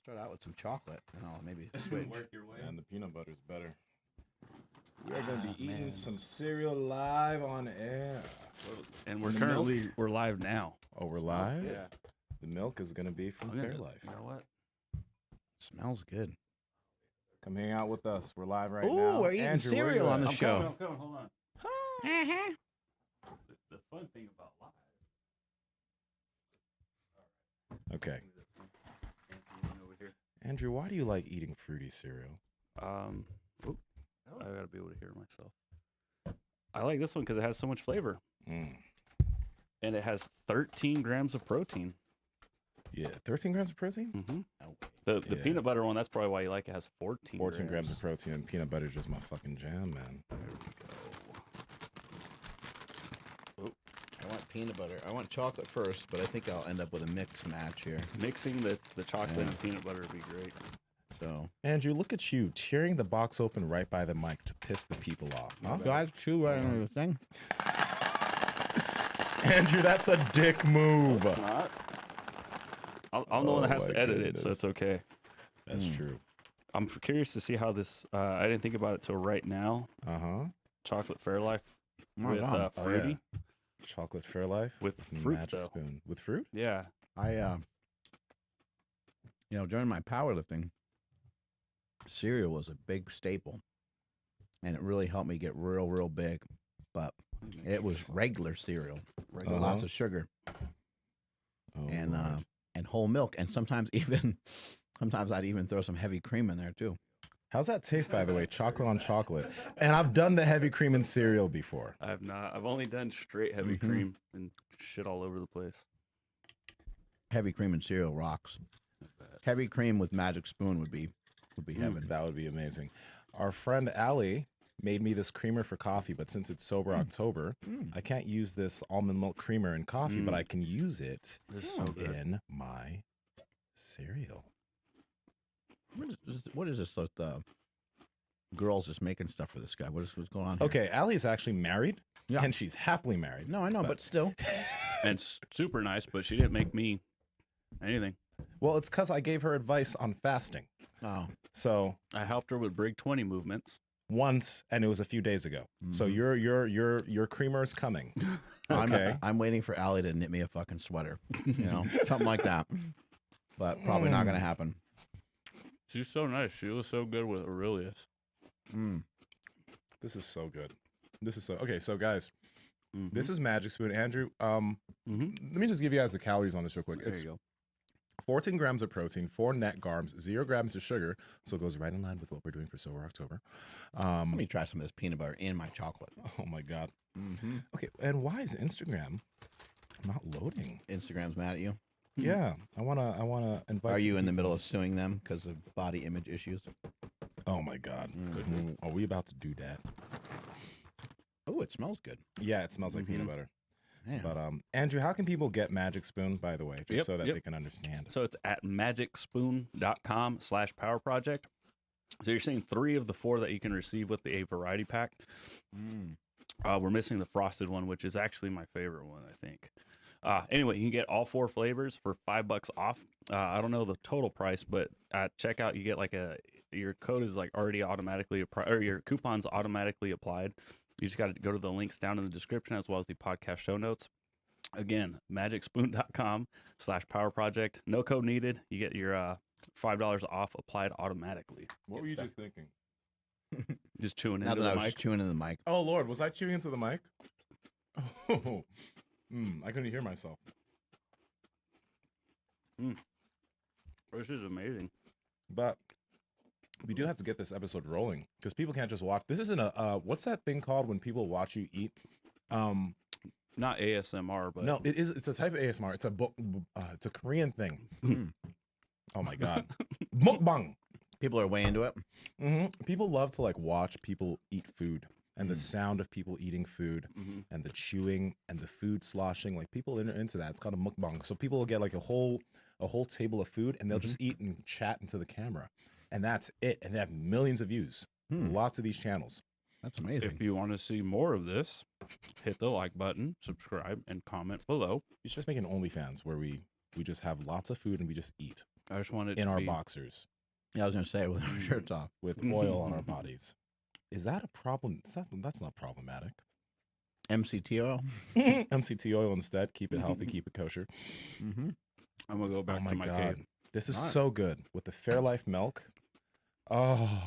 start out with some chocolate, and I'll maybe switch. Work your way. And the peanut butter's better. We are going to be eating some cereal live on air. And we're live now. Oh, we're live? Yeah. The milk is going to be from Fairlife. You know what? Smells good. Come hang out with us. We're live right Ooh, now. we're eating Andrew, cereal on the I'm show. coming, hold on. Uh-huh. The fun thing about live. Okay. Over here. Andrew, why do you like eating fruity cereal? I gotta be able to hear myself. I like this one because it has so much flavor. Mm. And it has 13 grams of protein. Yeah, 13 grams of protein? Mm-hmm. Oh, The peanut butter one, that's probably why you like it, has 14 grams of protein, and peanut butter is just my fucking jam, man. There we go. I want peanut butter. I want chocolate first, but I think I'll end up with a mix match here. Mixing the chocolate and peanut butter would be great. So, Andrew, look at you tearing the box open right by the mic to piss the people off. Huh? guys, chew right under the thing. Andrew, that's a dick move. It's not. I'm the one that has Oh, to my edit it, so goodness. it's okay. That's true. I'm curious to see how this. I didn't think about it till right now. Chocolate Fairlife with God. fruity. Yeah. Chocolate Fairlife With fruit, Magic though. Spoon. With fruit? Yeah. I, during my powerlifting, cereal was a big staple, and it really helped me get real big. But it was regular cereal, lots of sugar, Oh, and Lord. and whole milk, and sometimes I'd even throw some heavy cream in there too. How's that taste, by the way? Chocolate on chocolate. And I've done the heavy cream in cereal before. I have not. I've only done straight heavy cream and shit all over the place. Heavy cream and cereal rocks. Heavy cream with magic spoon would be heaven. That would be amazing. Our friend Allie made me this creamer for coffee, but since it's Sober October, I can't use this almond milk creamer in coffee, but I can use it This is so good. in my cereal. What is this? Like the girls just making stuff for this guy. What's going on here? Okay, Allie's actually married, Yeah. and she's happily married. No, I know, but still. And super nice, but she didn't make me anything. Well, it's because I gave her advice on fasting. Oh, So I helped her with Brig 20 movements. once, and it was a few days ago. So your creamer is coming. Okay. I'm waiting for Allie to knit me a fucking sweater. Something like that. But probably not going to happen. She's so nice. She was so good with Aurelius. This is so good. This is so okay. So guys, this is Magic Spoon. Andrew, let me just give you guys the calories on this real quick. There It's you go. 14 grams of protein, 4 net carbs, 0 grams of sugar. So it goes right in line with what we're doing for Sober October. Let me try some of this peanut butter in my chocolate. Oh my God. Okay, and why is Instagram not loading? Instagram's mad at you. Yeah, I wanna invite. Are some you in the people. middle of suing them because of body image issues? Oh my God. Are we about to do that? Oh, it smells good. Yeah, it smells like peanut butter. Yeah. But Andrew, how can people get Magic Spoon, by the way, just so that Yep. they can understand? So it's at magicspoon.com/powerproject. So you're seeing 3 of the 4 that you can receive with the variety pack. We're missing the frosted one, which is actually my favorite one, I think. Anyway, you can get all 4 flavors for $5 off. I don't know the total price, but at checkout you get your code is already automatically or your coupon's automatically applied. You just got to go to the links down in the description as well as the podcast show notes. Again, magicspoon.com/powerproject. No code needed. You get your $5 off applied automatically. What were you just thinking? Just chewing Now into that I the was mic. chewing in the mic. Oh Lord, was I chewing into the mic? Oh, I couldn't hear myself. This is amazing. But we do have to get this episode rolling because people can't just watch. This isn't a what's that thing called when people watch you eat? Not ASMR, but No, it is. It's a type of ASMR. It's it's a Korean thing. Oh my God, mukbang. People are way into it. People love to watch people eat food and the sound of people eating food and the chewing and the food sloshing. Like people are into that. It's called a mukbang. So people will get a whole table of food and they'll just eat and chat into the camera, and that's it. And they have millions of views. Lots of these channels. That's amazing. if you want to see more of this, hit the like button, subscribe, and comment below. You should just make an OnlyFans where we We just have lots of food and we just eat I just wanted in to our be, boxers Yeah, I was gonna say with our shirts off. with oil on our bodies. Is that a problem? That's not problematic. MCT oil. MCT oil instead. Keep it healthy. Keep it kosher. Mm-hmm. I'm gonna go back Oh my to my God. cave. This is All right. so good with the Fairlife milk. Oh,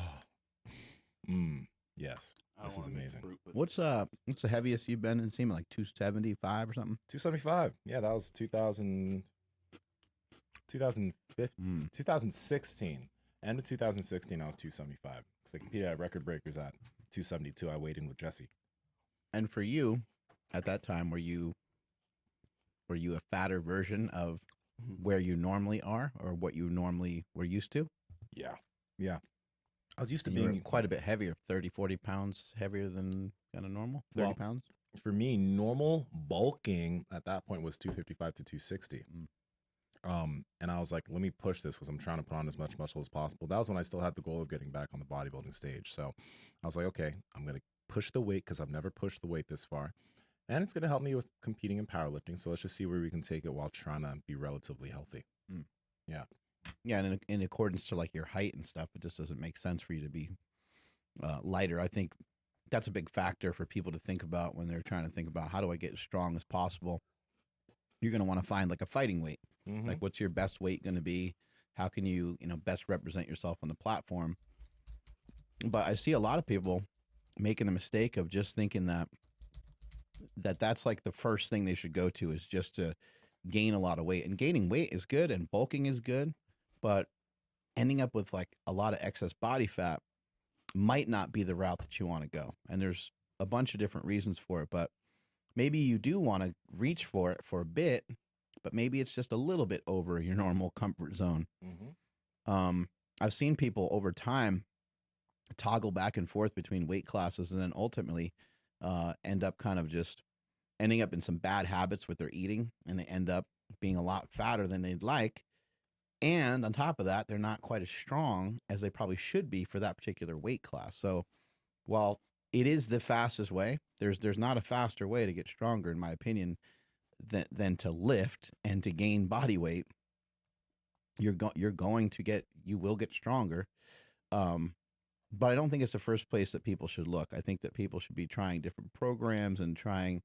yes. I don't This is wanna mix amazing. fruit with- What's the heaviest you've been in Nsima? Like 275 or something? 275. Yeah, that was 2016. End of 2016, I was 275. Because I competed at Record Breakers at 272. I weighed in with Jesse. And for you, at that time, were you a fatter version of where you normally are, or what you normally were used to? Yeah. Yeah. I was used to And you were being quite a bit heavier, 30, 40 pounds heavier than kind of normal, 30 Well, pounds. For me, normal bulking at that point was 255 to 260. And I was like, let me push this because I'm trying to put on as much muscle as possible. That was when I still had the goal of getting back on the bodybuilding stage. So I was like, okay, I'm going to push the weight because I've never pushed the weight this far. And it's going to help me with competing in powerlifting. So let's just see where we can take it while trying to be relatively healthy. Yeah, and in accordance to like your height and stuff, it just doesn't make sense for you to be lighter. I think that's a big factor for people to think about when they're trying to think about how do I get as strong as possible. You're going to want to find like a fighting weight. Like, what's your best weight going to be? How can you, best represent yourself on the platform? But I see a lot of people making the mistake of just thinking that's like the first thing they should go to is just to gain a lot of weight. And gaining weight is good and bulking is good, but ending up with like a lot of excess body fat might not be the route that you want to go. And there's a bunch of different reasons for it, but maybe you do want to reach for it for a bit, but maybe it's just a little bit over your normal comfort zone. I've seen people over time toggle back and forth between weight classes and then ultimately end up kind of just ending up in some bad habits with their eating, and they end up being a lot fatter than they'd like. And on top of that, they're not quite as strong as they probably should be for that particular weight class. So while it is the fastest way, there's not a faster way to get stronger, in my opinion, than to lift and to gain body weight. You will get stronger. But I don't think it's the first place that people should look. I think that people should be trying different programs and trying,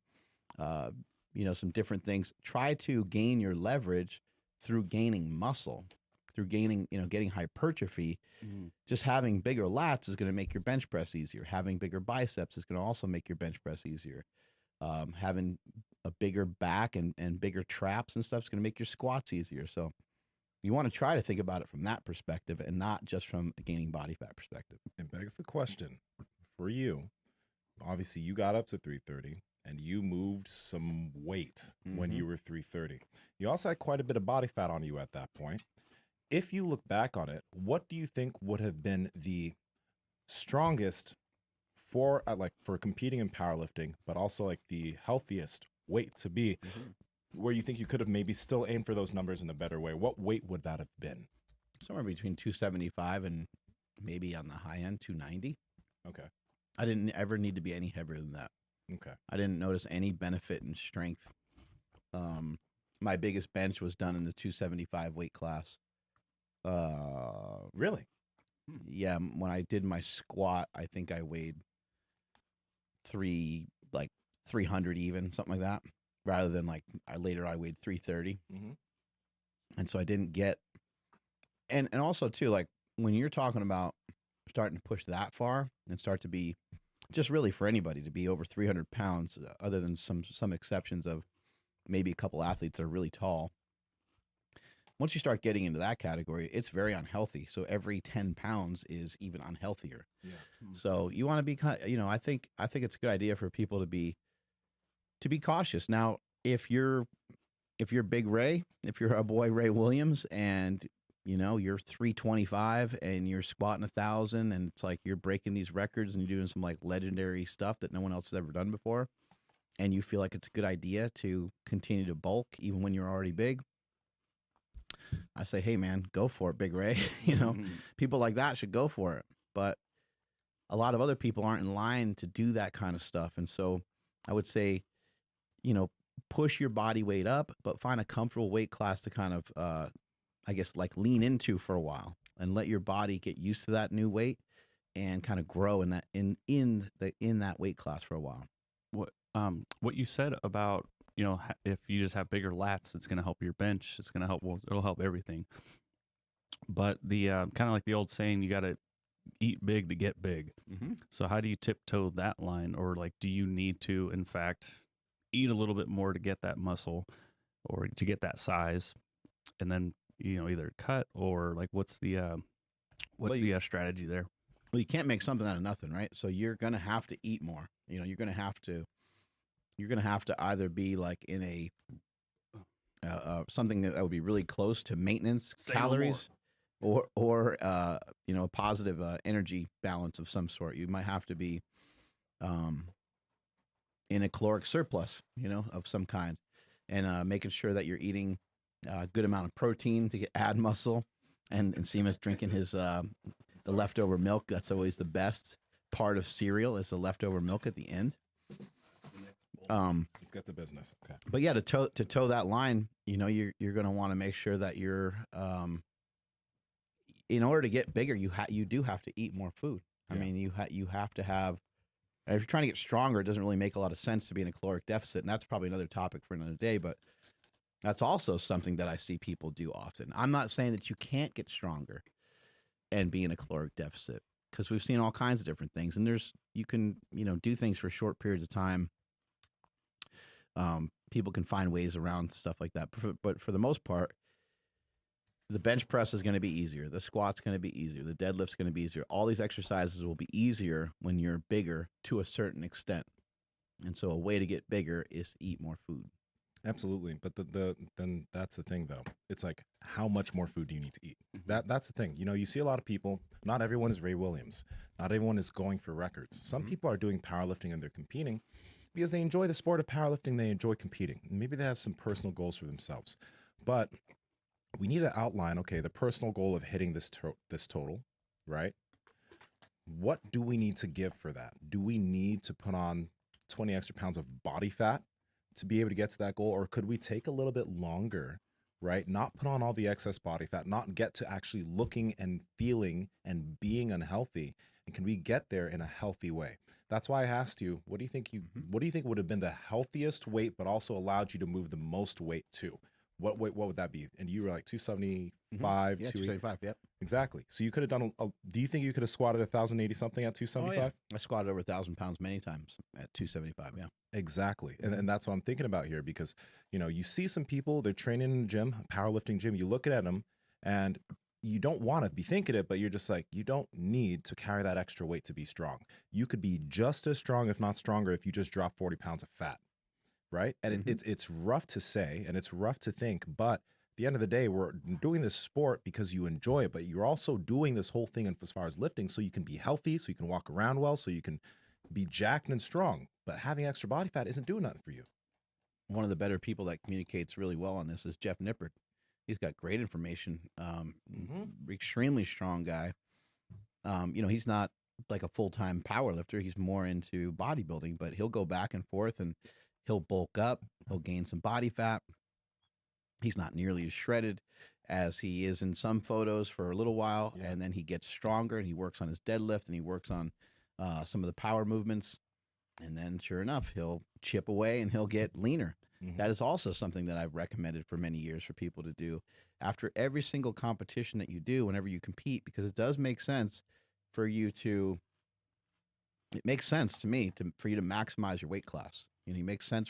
some different things. Try to gain your leverage through gaining muscle, through gaining, getting hypertrophy. Just having bigger lats is going to make your bench press easier. Having bigger biceps is going to also make your bench press easier. Having a bigger back and bigger traps and stuff is going to make your squats easier. So you want to try to think about it from that perspective and not just from a gaining body fat perspective. It begs the question for you. Obviously, you got up to 330 and you moved some weight when you were 330. You also had quite a bit of body fat on you at that point. If you look back on it, what do you think would have been the strongest for competing in powerlifting, but also like the healthiest weight to be, where you think you could have maybe still aimed for those numbers in a better way? What weight would that have been? Somewhere between 275 and maybe on the high end 290. Okay. I didn't ever need to be any heavier than that. Okay. I didn't notice any benefit in strength. My biggest bench was done in the 275 weight class. Really? Yeah, when I did my squat, I think I weighed 300 even, something like that, rather than I weighed 330. And so I didn't get, and also too, like when you're talking about starting to push that far and start to be, just really for anybody to be over 300 pounds, other than some exceptions of maybe a couple athletes that are really tall. Once you start getting into that category, it's very unhealthy. So every 10 pounds is even unhealthier. Yeah. So you want to be, I think it's a good idea for people to be cautious. Now, if you're Big Ray, if you're a boy Ray Williams, and you're 325 and you're squatting 1,000, and it's like you're breaking these records and you're doing some like legendary stuff that no one else has ever done before, and you feel like it's a good idea to continue to bulk even when you're already big, I say, hey man, go for it, Big Ray. People like that should go for it. But a lot of other people aren't in line to do that kind of stuff. And so I would say, push your body weight up, but find a comfortable weight class to kind of, I guess, like lean into for a while and let your body get used to that new weight and kind of grow in that weight class for a while. What you said about, if you just have bigger lats, it's going to help your bench. It's going to help. Well, it'll help everything. But the kind of like the old saying, you got to eat big to get big. Mm-hmm. So how do you tiptoe that line, or like, do you need to, in fact, eat a little bit more to get that muscle or to get that size, and then either cut, or like what's the strategy there? Well, you can't make something out of nothing, right? So you're gonna have to eat more. You're gonna have to either be like in a something that would be really close to maintenance calories, or a positive energy balance of some sort. You might have to be in a caloric surplus, of some kind, and making sure that you're eating a good amount of protein to add muscle. And Nsima's drinking his the leftover milk. That's always the best part of cereal, is the leftover milk at the end. Let's get to business. Okay. But yeah, to toe that line, you're going to want to make sure that you're in order to get bigger, you do have to eat more food. I mean, you have to have. If you're trying to get stronger, it doesn't really make a lot of sense to be in a caloric deficit, and that's probably another topic for another day. But that's also something that I see people do often. I'm not saying that you can't get stronger and be in a caloric deficit, because we've seen all kinds of different things, and you can do things for short periods of time. People can find ways around stuff like that, but for the most part, the bench press is going to be easier. The squat's going to be easier. The deadlift's going to be easier. All these exercises will be easier when you're bigger to a certain extent. And so a way to get bigger is to eat more food. Absolutely. But then that's the thing, though. It's like, how much more food do you need to eat? That's the thing. You see a lot of people, not everyone is Ray Williams. Not everyone is going for records. Some people are doing powerlifting and they're competing because they enjoy the sport of powerlifting. They enjoy competing. Maybe they have some personal goals for themselves. But we need to outline, okay, the personal goal of hitting this total, right? What do we need to give for that? Do we need to put on 20 extra pounds of body fat to be able to get to that goal? Or could we take a little bit longer, right? Not put on all the excess body fat, not get to actually looking and feeling and being unhealthy. And can we get there in a healthy way? That's why I asked you, what do you think would have been the healthiest weight, but also allowed you to move the most weight to? What would that be? And you were like 275, 275, yep. Exactly. So you could have done, do you think you could have squatted 1,080 something at 275? Oh, yeah. I squatted over 1,000 pounds many times at 275, yeah. Exactly. And that's what I'm thinking about here, because, you see some people, they're training in the gym, powerlifting gym, you look at them and you don't want to be thinking it, but you're just like, you don't need to carry that extra weight to be strong. You could be just as strong, if not stronger, if you just drop 40 pounds of fat. Right. And it's rough to say and it's rough to think, but at the end of the day, we're doing this sport because you enjoy it, but you're also doing this whole thing as far as lifting so you can be healthy, so you can walk around well, so you can be jacked and strong. But having extra body fat isn't doing nothing for you. One of the better people that communicates really well on this is Jeff Nippert. He's got great information. Extremely strong guy. He's not like a full-time power lifter. He's more into bodybuilding, but he'll go back and forth and he'll bulk up. He'll gain some body fat. He's not nearly as shredded as he is in some photos for a little while. Yeah. And then he gets stronger and he works on his deadlift and he works on some of the power movements. And then sure enough, he'll chip away and he'll get leaner. That is also something that I've recommended for many years for people to do after every single competition that you do, whenever you compete, because it does make sense for you to, it makes sense to me for you to maximize your weight class. It makes sense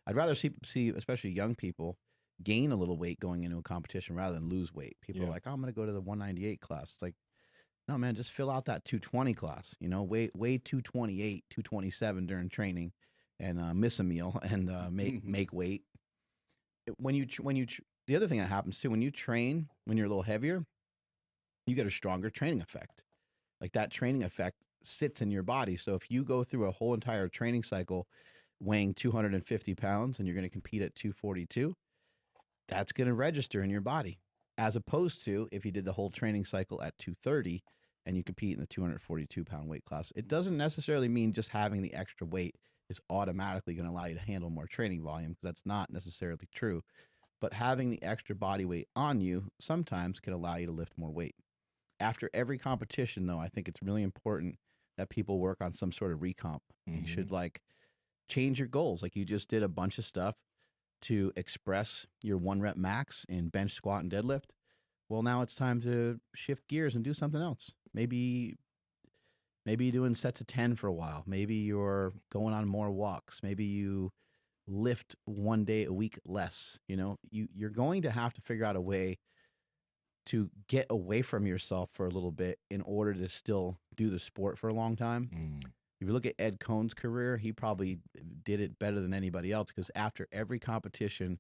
I'd rather see especially young people gain a little weight going into a competition rather than lose weight. People are like, oh, I'm going to go to the 198 class. It's like, no, man, just fill out that 220 class, weigh 228, 227 during training and miss a meal and make weight. The other thing that happens too, when you train, when you're a little heavier, you get a stronger training effect. Like that training effect sits in your body. So if you go through a whole entire training cycle weighing 250 pounds and you're going to compete at 242, that's going to register in your body, as opposed to if you did the whole training cycle at 230 and you compete in the 242 pound weight class. It doesn't necessarily mean just having the extra weight is automatically going to allow you to handle more training volume, because that's not necessarily true. But having the extra body weight on you sometimes can allow you to lift more weight. After every competition, though, I think it's really important that people work on some sort of recomp. You should like change your goals. Like you just did a bunch of stuff to express your 1 rep max in bench, squat, and deadlift. Well, now it's time to shift gears and do something else. Maybe you're doing sets of 10 for a while. Maybe you're going on more walks. Maybe you lift 1 day a week less. You know, you're going to have to figure out a way to get away from yourself for a little bit in order to still do the sport for a long time. If you look at Ed Cohn's career, he probably did it better than anybody else, because after every competition,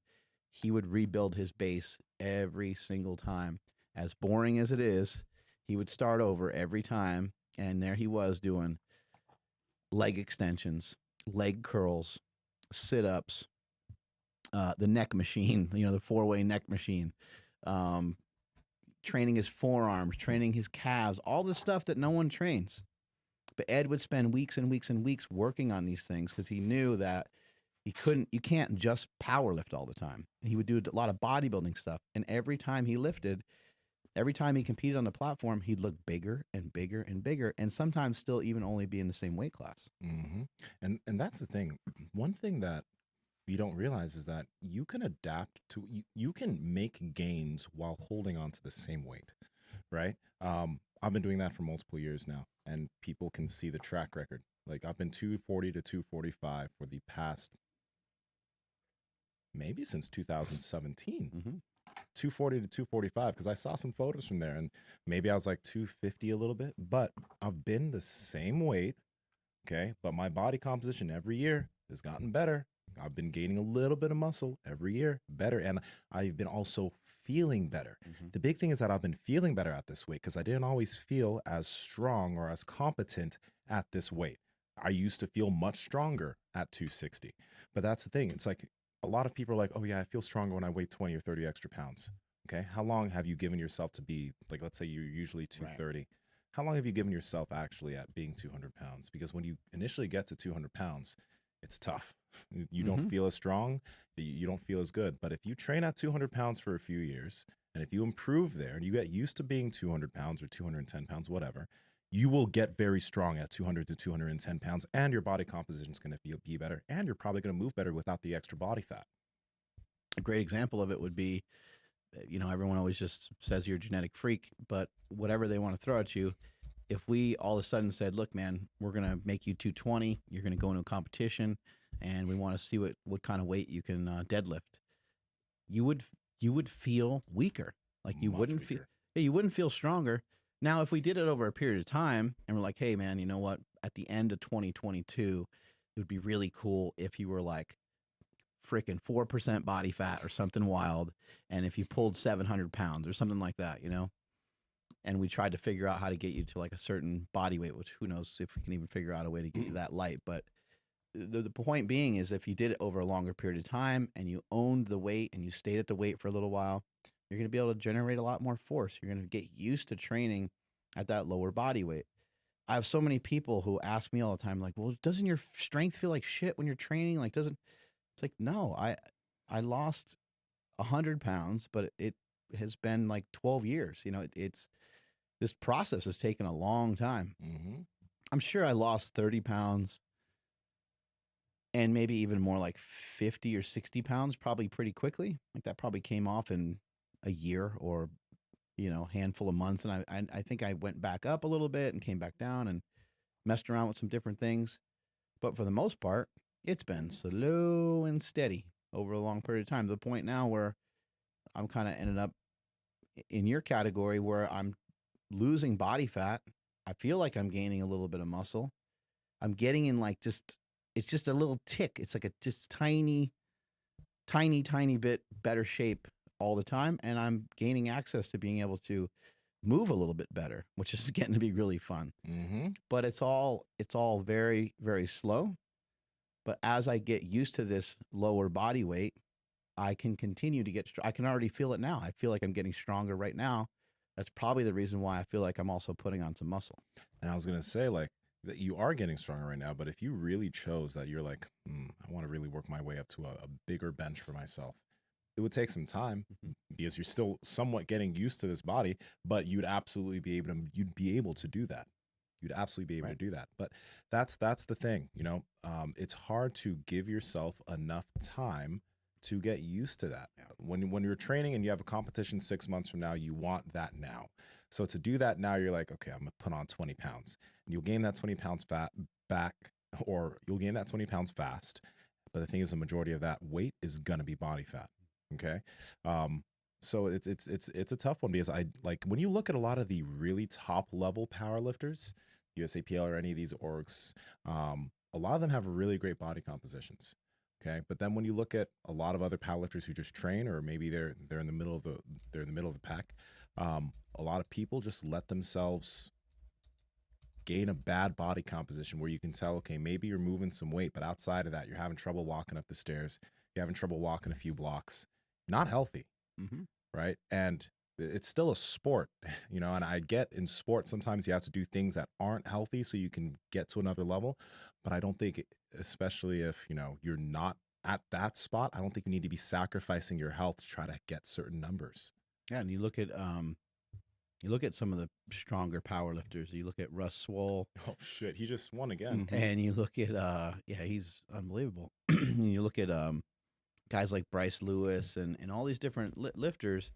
he would rebuild his base every single time. As boring as it is, he would start over every time. And there he was doing leg extensions, leg curls, sit-ups, the neck machine, you know, the 4-way neck machine, training his forearms, training his calves, all the stuff that no one trains. But Ed would spend weeks and weeks and weeks working on these things, because he knew that you can't just power lift all the time. He would do a lot of bodybuilding stuff. And every time he lifted, every time he competed on the platform, he'd look bigger and bigger and bigger, and sometimes still even only be in the same weight class. And that's the thing. One thing that you don't realize is that you can adapt to, you can make gains while holding on to the same weight, right? I've been doing that for multiple years now, and people can see the track record. Like I've been 240 to 245 for the past, maybe since 2017. 240 to 245, because I saw some photos from there, and maybe I was like 250 a little bit, but I've been the same weight, okay? But my body composition every year has gotten better. I've been gaining a little bit of muscle every year, better, and I've been also feeling better. The big thing is that I've been feeling better at this weight, because I didn't always feel as strong or as competent at this weight. I used to feel much stronger at 260, but that's the thing. It's like a lot of people are like, oh yeah, I feel stronger when I weigh 20 or 30 extra pounds. Okay, how long have you given yourself to be, like, let's say you're usually 230. Right. How long have you given yourself actually at being 200 pounds? Because when you initially get to 200 pounds, it's tough. You don't feel as strong. You don't feel as good. But if you train at 200 pounds for a few years, and if you improve there and you get used to being 200 pounds or 210 pounds, whatever, you will get very strong at 200 to 210 pounds, and your body composition is going to be better, and you're probably going to move better without the extra body fat. A great example of it would be, you know, everyone always just says you're a genetic freak, but whatever they want to throw at you, if we all of a sudden said, look, man, we're going to make you 220, you're going to go into a competition, and we want to see what kind of weight you can deadlift, you would feel weaker. Like you wouldn't feel stronger. Now, if we did it over a period of time and we're like, hey, man, you know what? At the end of 2022, it would be really cool if you were like freaking 4% body fat or something wild. And if you pulled 700 pounds or something like that, you know, and we tried to figure out how to get you to like a certain body weight, which who knows if we can even figure out a way to get you that light. But the point being is, if you did it over a longer period of time and you owned the weight and you stayed at the weight for a little while, you're going to be able to generate a lot more force. You're going to get used to training at that lower body weight. I have so many people who ask me all the time, like, well, doesn't your strength feel like shit when you're training? Like, it's like, no, I lost 100 pounds, but it has been like 12 years. You know, this process has taken a long time. I'm sure I lost 30 pounds and maybe even more, like 50 or 60 pounds, probably pretty quickly. Like that probably came off in a year or, you know, handful of months. And I think I went back up a little bit and came back down and messed around with some different things. But for the most part, it's been slow and steady over a long period of time, to the point now where I'm kind of ended up in your category where I'm losing body fat. I feel like I'm gaining a little bit of muscle. I'm getting in like it's just a little tick. It's like a just tiny bit better shape all the time. And I'm gaining access to being able to move a little bit better, which is getting to be really fun. But it's all very, very slow. But as I get used to this lower body weight, I can continue to I can already feel it now. I feel like I'm getting stronger right now. That's probably the reason why I feel like I'm also putting on some muscle. And I was going to say, like, that you are getting stronger right now. But if you really chose that, you're like, I want to really work my way up to a bigger bench for myself. It would take some time because you're still somewhat getting used to this body, but you'd absolutely be able to do that. You'd absolutely be able to do that. But that's the thing, you know. It's hard to give yourself enough time to get used to that. Yeah. When you're training and you have a competition 6 months from now, you want that now. So to do that now, you're like, okay, I'm gonna put on 20 pounds. And you'll gain that 20 pounds back, or you'll gain that 20 pounds fast. But the thing is, the majority of that weight is gonna be body fat. Okay. So it's a tough one because I like when you look at a lot of the really top level powerlifters, USAPL or any of these orgs, a lot of them have really great body compositions. Okay. But then when you look at a lot of other powerlifters who just train, or maybe they're in the middle of the pack, a lot of people just let themselves gain a bad body composition where you can tell, okay, maybe you're moving some weight, but outside of that, you're having trouble walking up the stairs. You're having trouble walking a few blocks. Not healthy, right? And it's still a sport, you know, and I get in sport, sometimes you have to do things that aren't healthy so you can get to another level. But I don't think, especially if, you know, you're not at that spot, I don't think you need to be sacrificing your health to try to get certain numbers. Yeah, and you look at some of the stronger powerlifters. You look at Russ Swole. Oh shit, he just won again. And you look at he's unbelievable. You look at guys like Bryce Lewis and all these different lifters.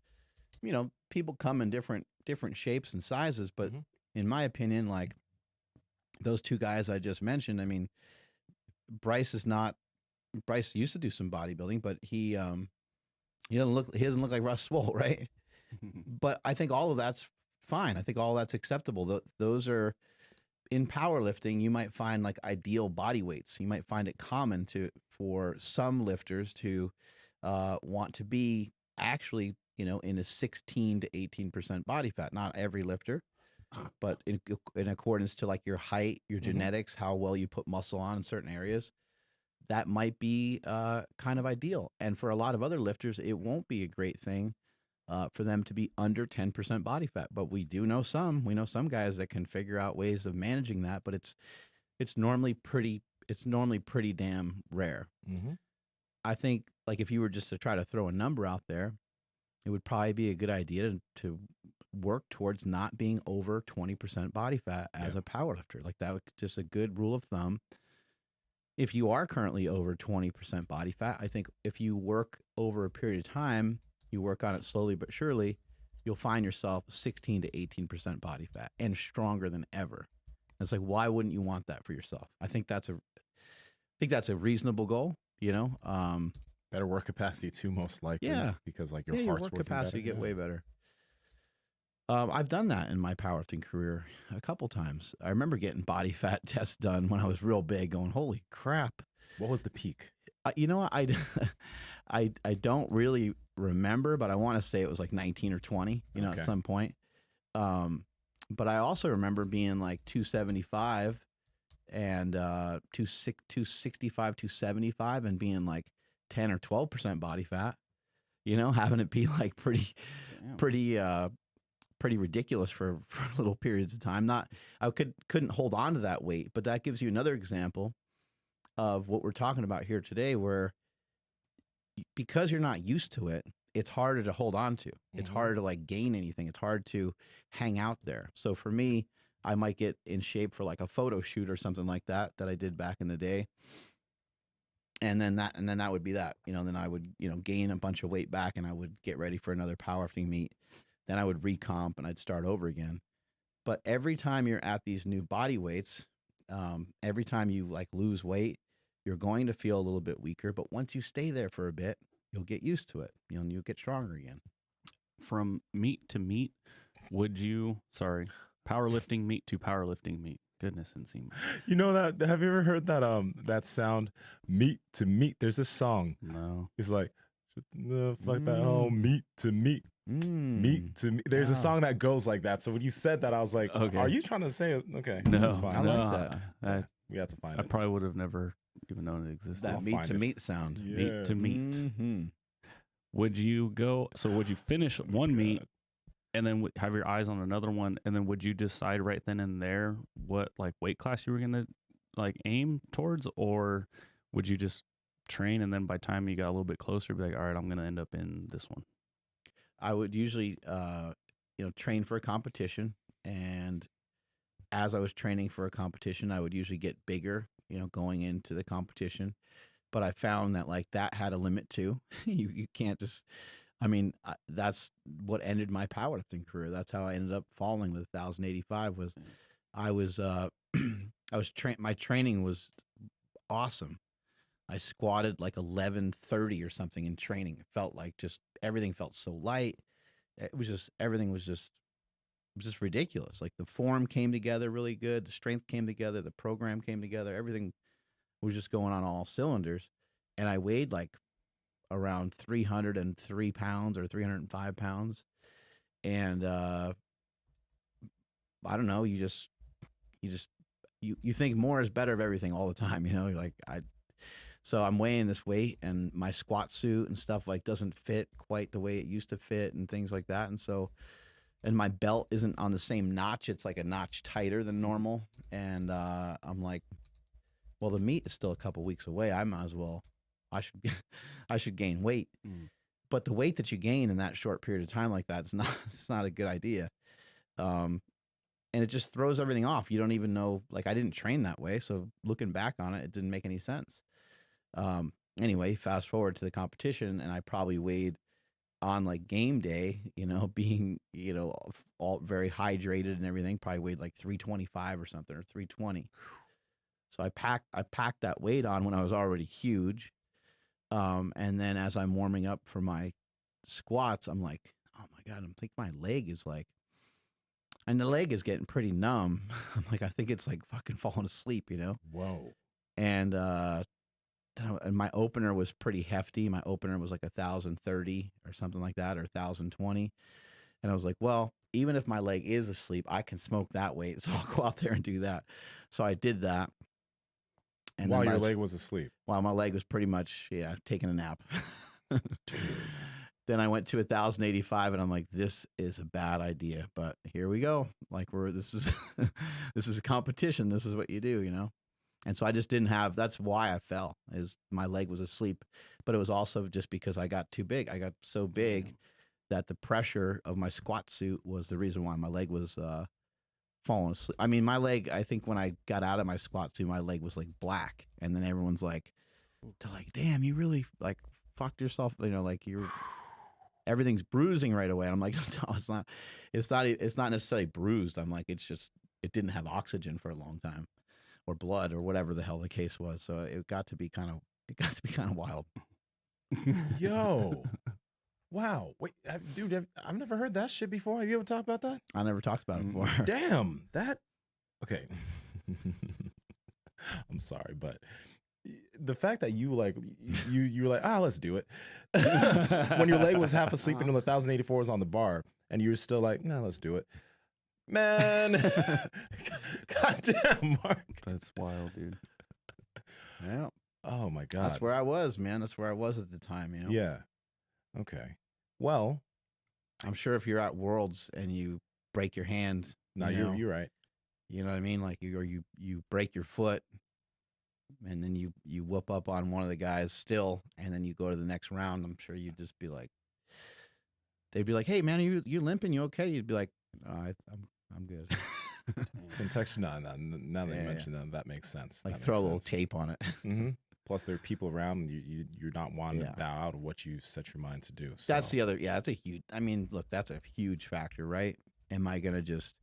You know, people come in different shapes and sizes, but in my opinion, like those two guys I just mentioned, I mean, Bryce used to do some bodybuilding, but he doesn't look like Russ Swole, right? But I think all of that's fine. I think all that's acceptable. Those are, in powerlifting, you might find like ideal body weights. You might find it common for some lifters to want to be actually, you know, in a 16 to 18% body fat. Not every lifter, but in accordance to like your height, your genetics, how well you put muscle on in certain areas, that might be kind of ideal. And for a lot of other lifters, it won't be a great thing for them to be under 10% body fat. But we know some guys that can figure out ways of managing that, but it's normally pretty damn rare. I think like if you were just to try to throw a number out there, it would probably be a good idea to work towards not being over 20% body fat as a powerlifter. Like that was just a good rule of thumb. If you are currently over 20% body fat, I think if you work over a period of time, you work on it slowly but surely, you'll find yourself 16 to 18% body fat and stronger than ever. It's like, why wouldn't you want that for yourself? I think that's a reasonable goal, you know. Better work capacity too, most likely. Yeah. Because like your work heart's working capacity better. get way better. I've done that in my powerlifting career a couple times. I remember getting body fat tests done when I was real big, going, holy crap. What was the peak? You know, I don't really remember, but I want to say it was like 19 or 20, you know, at some point. But I also remember being like 275 and 265, 275 and being like 10 or 12% body fat, you know, having it be like pretty ridiculous for little periods of time. I couldn't hold on to that weight, but that gives you another example of what we're talking about here today, where because you're not used to it, it's harder to hold on to. It's harder to like gain anything. It's hard to hang out there. So for me, I might get in shape for like a photo shoot or something like that I did back in the day. And then that would be that, you know, then I would, you know, gain a bunch of weight back and I would get ready for another powerlifting meet. Then I would recomp and I'd start over again. But every time you're at these new body weights, every time you like lose weight, you're going to feel a little bit weaker. But once you stay there for a bit, you'll get used to it. You know, and you'll get stronger again. From meet to meet, powerlifting meet to powerlifting meet. Goodness, Nsima. You know that? Have you ever heard that sound? Meet to meet. There's this song. No. It's like, fuck that whole meet to meet. Meet to meet. There's a song that goes like that. So when you said that, I was like, okay. Are you trying to say it? Okay, no, that's fine. I like that. We have to find it. I probably would have never even known it existed. That meet to meet sound. Yeah. Meet to meet. Would you finish one meet and then have your eyes on another one, and then would you decide right then and there what like weight class you were gonna like aim towards, or would you just train and then by the time you got a little bit closer, be like, all right, I'm gonna end up in this one? I would usually, train for a competition, and as I was training for a competition, I would usually get bigger, going into the competition. But I found that like that had a limit too. You can't just. I mean, that's what ended my powerlifting career. That's how I ended up falling with 1,085. Was I was my training was awesome. I squatted like 1130 or something in training. It felt like just everything felt so light. Everything was just ridiculous. Like the form came together really good, the strength came together, the program came together. Everything was just going on all cylinders. And I weighed like around 303 pounds or 305 pounds. And I don't know, you think more is better of everything all the time, You're like, so I'm weighing this weight, and my squat suit and stuff like doesn't fit quite the way it used to fit and things like that. And my belt isn't on the same notch. It's like a notch tighter than normal. And I'm like, well, the meet is still a couple weeks away. I should gain weight. But the weight that you gain in that short period of time like that, it's not a good idea. And it just throws everything off. You don't even know, like I didn't train that way. So looking back on it, it didn't make any sense. Anyway, fast forward to the competition, and I probably weighed on like game day, being, all very hydrated and everything, probably weighed like 325 or something, or 320. So I packed that weight on when I was already huge. And then as I'm warming up for my squats, I'm like, oh my God, I'm thinking my leg is like, and the leg is getting pretty numb. I'm like, I think it's like fucking falling asleep, Whoa. And my opener was pretty hefty. My opener was like 1,030 or something like that, or 1,020. And I was like, well, even if my leg is asleep, I can smoke that weight. So I'll go out there and do that. So I did that. And while your leg was asleep? While my leg was pretty much, taking a nap. Then I went to 1,085, and I'm like, this is a bad idea. But here we go. Like this is a competition. This is what you do, And so I just didn't have, that's why I fell, is my leg was asleep. But it was also just because I got too big. I got so big that the pressure of my squat suit was the reason why my leg was falling asleep. I mean, my leg, I think when I got out of my squat suit, my leg was like black. And then everyone's like, they're like, damn, you really like fucked yourself. Like everything's bruising right away. And I'm like, no, it's not necessarily bruised. I'm like, it didn't have oxygen for a long time, or blood, or whatever the hell the case was. So it got to be kind of wild. Yo. Wow. Wait, dude, I've never heard that shit before. Have you ever talked about that? I never talked about it before. Damn. Okay. I'm sorry, but the fact that you were like, let's do it. When your leg was half asleep and the 1,084 was on the bar, and you were still like, no, let's do it. Man. Goddamn, Mark. That's wild, dude. Yeah. Oh my God. That's where I was, man. That's where I was at the time, Yeah. Okay. Well, I'm sure if you're at Worlds and you break your hand, you're right. You know what I mean? Like you break your foot, and then you whoop up on one of the guys still, and then you go to the next round. I'm sure you'd just be like, they'd be like, "Hey man, are you limping? You okay?" You'd be like, "I'm good." Context, now that you mention that makes sense. Like throw a little tape on it. Mm-hmm. Plus, there are people around, and you're not wanting to bow out of what you set your mind to do. So. That's the other. Yeah, that's a huge. I mean, look, that's a huge factor, right? Am I gonna just?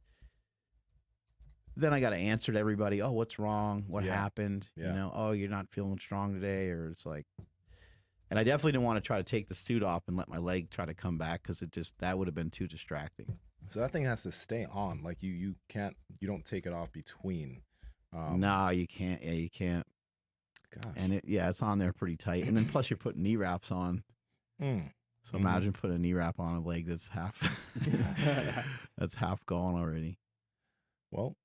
Then I got to answer to everybody. Oh, what's wrong? What happened? Yeah. Oh, you're not feeling strong today, or it's like. And I definitely didn't want to try to take the suit off and let my leg try to come back, because that would have been too distracting. So that thing has to stay on. Like you don't take it off between. No, you can't. Yeah, you can't. Gosh. And it's on there pretty tight. And then plus you're putting knee wraps on. So imagine putting a knee wrap on a leg that's half gone already. Well,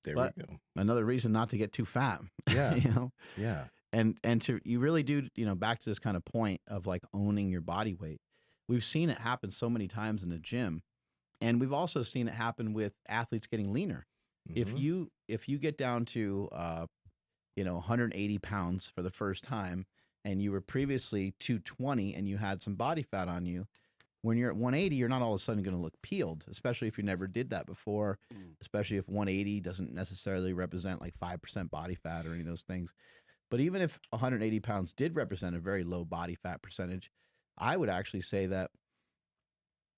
there we go. Another reason not to get too fat. Yeah. Yeah. And you really do, back to this kind of point of like owning your body weight. We've seen it happen so many times in the gym And we've also seen it happen with athletes getting leaner. Mhm. If you get down to 180 pounds for the first time, and you were previously 220 and you had some body fat on you, when you're at 180, you're not all of a sudden going to look peeled, especially if you never did that before, especially if 180 doesn't necessarily represent like 5% body fat or any of those things. But even if 180 pounds did represent a very low body fat percentage, I would actually say that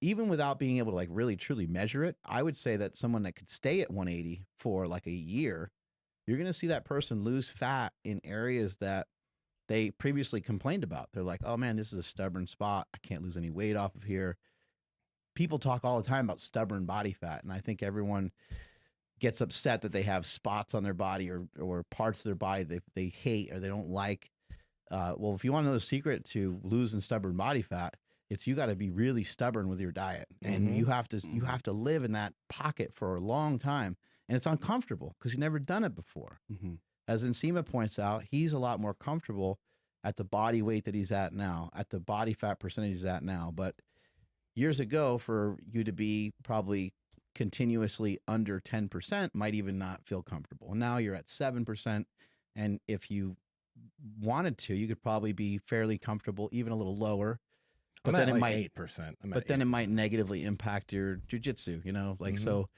even without being able to like really truly measure it, I would say that someone that could stay at 180 for like a year, you're going to see that person lose fat in areas that they previously complained about. They're like, oh man, this is a stubborn spot. I can't lose any weight off of here. People talk all the time about stubborn body fat. And I think everyone gets upset that they have spots on their body or parts of their body they hate or they don't like. Well, if you want to know the secret to losing stubborn body fat, it's you got to be really stubborn with your diet, and you have to live in that pocket for a long time, and it's uncomfortable because you've never done it before. As Nsima points out, he's a lot more comfortable at the body weight that he's at now, at the body fat percentage he's at now. But years ago, for you to be probably continuously under 10% might even not feel comfortable. Now you're at 7%. And if you wanted to, you could probably be fairly comfortable, even a little lower. But then it might 8%. But then it might negatively impact your jujitsu, so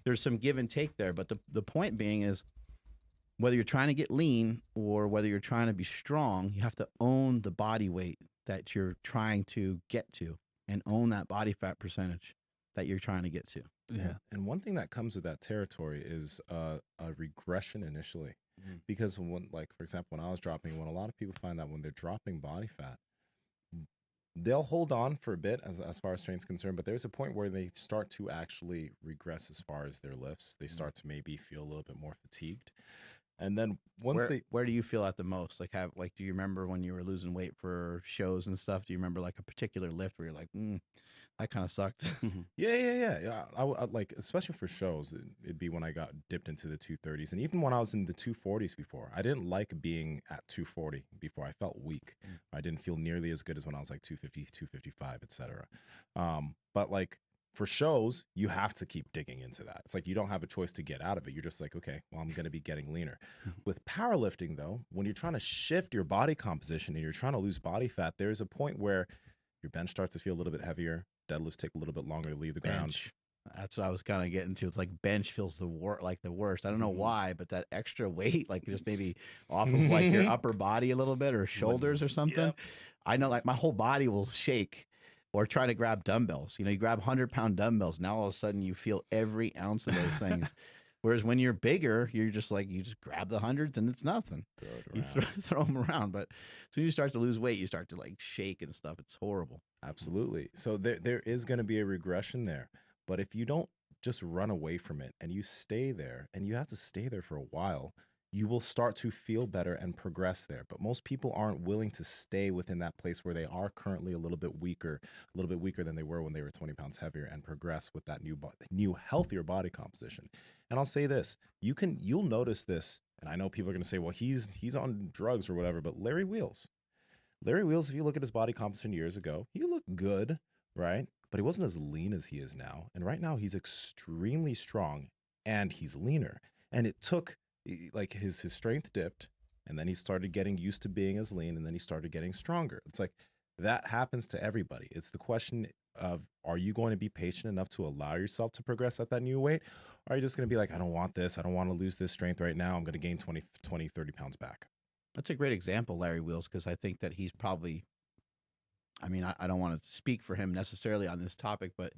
there's some give and take there. But the point being is, whether you're trying to get lean or whether you're trying to be strong, you have to own the body weight that you're trying to get to and own that body fat percentage that you're trying to get to. Yeah. And one thing that comes with that territory is a regression initially. Because for example, when I was dropping, when a lot of people find that when they're dropping body fat, they'll hold on for a bit as far as strength's concerned, but there's a point where they start to actually regress as far as their lifts. They start to maybe feel a little bit more fatigued. And then where do you feel at the most? Do you remember when you were losing weight for shows and stuff? Do you remember like a particular lift where you're like, that kind of sucked? Yeah. I like, especially for shows, it'd be when I got dipped into the 230s. And even when I was in the 240s before, I didn't like being at 240 before. I felt weak. I didn't feel nearly as good as when I was like 250, 255, etc. But like, for shows, you have to keep digging into that. It's like you don't have a choice to get out of it. You're just like, okay, well, I'm going to be getting leaner. With powerlifting, though, when you're trying to shift your body composition and you're trying to lose body fat, there's a point where your bench starts to feel a little bit heavier. Deadlifts take a little bit longer to leave the ground. That's what I was kind of getting to. It's like bench feels the worst. I don't know why, but that extra weight, like just maybe off of like your upper body a little bit or shoulders or something. Yep. I know like my whole body will shake. Or trying to grab dumbbells. You grab 100-pound dumbbells. Now all of a sudden you feel every ounce of those things. Whereas when you're bigger, you're just like, you just grab the hundreds and it's nothing. You throw them around. But as soon as you start to lose weight, you start to like shake and stuff. It's horrible. Absolutely. So there is going to be a regression there. But if you don't just run away from it and you stay there, and you have to stay there for a while, you will start to feel better and progress there. But most people aren't willing to stay within that place where they are currently a little bit weaker than they were when they were 20 pounds heavier, and progress with that new healthier body composition. And I'll say this, you'll notice this, and I know people are going to say, well, he's on drugs or whatever, but Larry Wheels, if you look at his body composition years ago, he looked good, right? But he wasn't as lean as he is now. And right now he's extremely strong and he's leaner. And it took, like, his strength dipped, and then he started getting used to being as lean, and then he started getting stronger. It's like that happens to everybody. It's the question of, are you going to be patient enough to allow yourself to progress at that new weight? Or are you just going to be like, I don't want this. I don't want to lose this strength right now. I'm going to gain 20, 30 pounds back. That's a great example, Larry Wheels, because I think that he's probably, I don't want to speak for him necessarily on this topic, but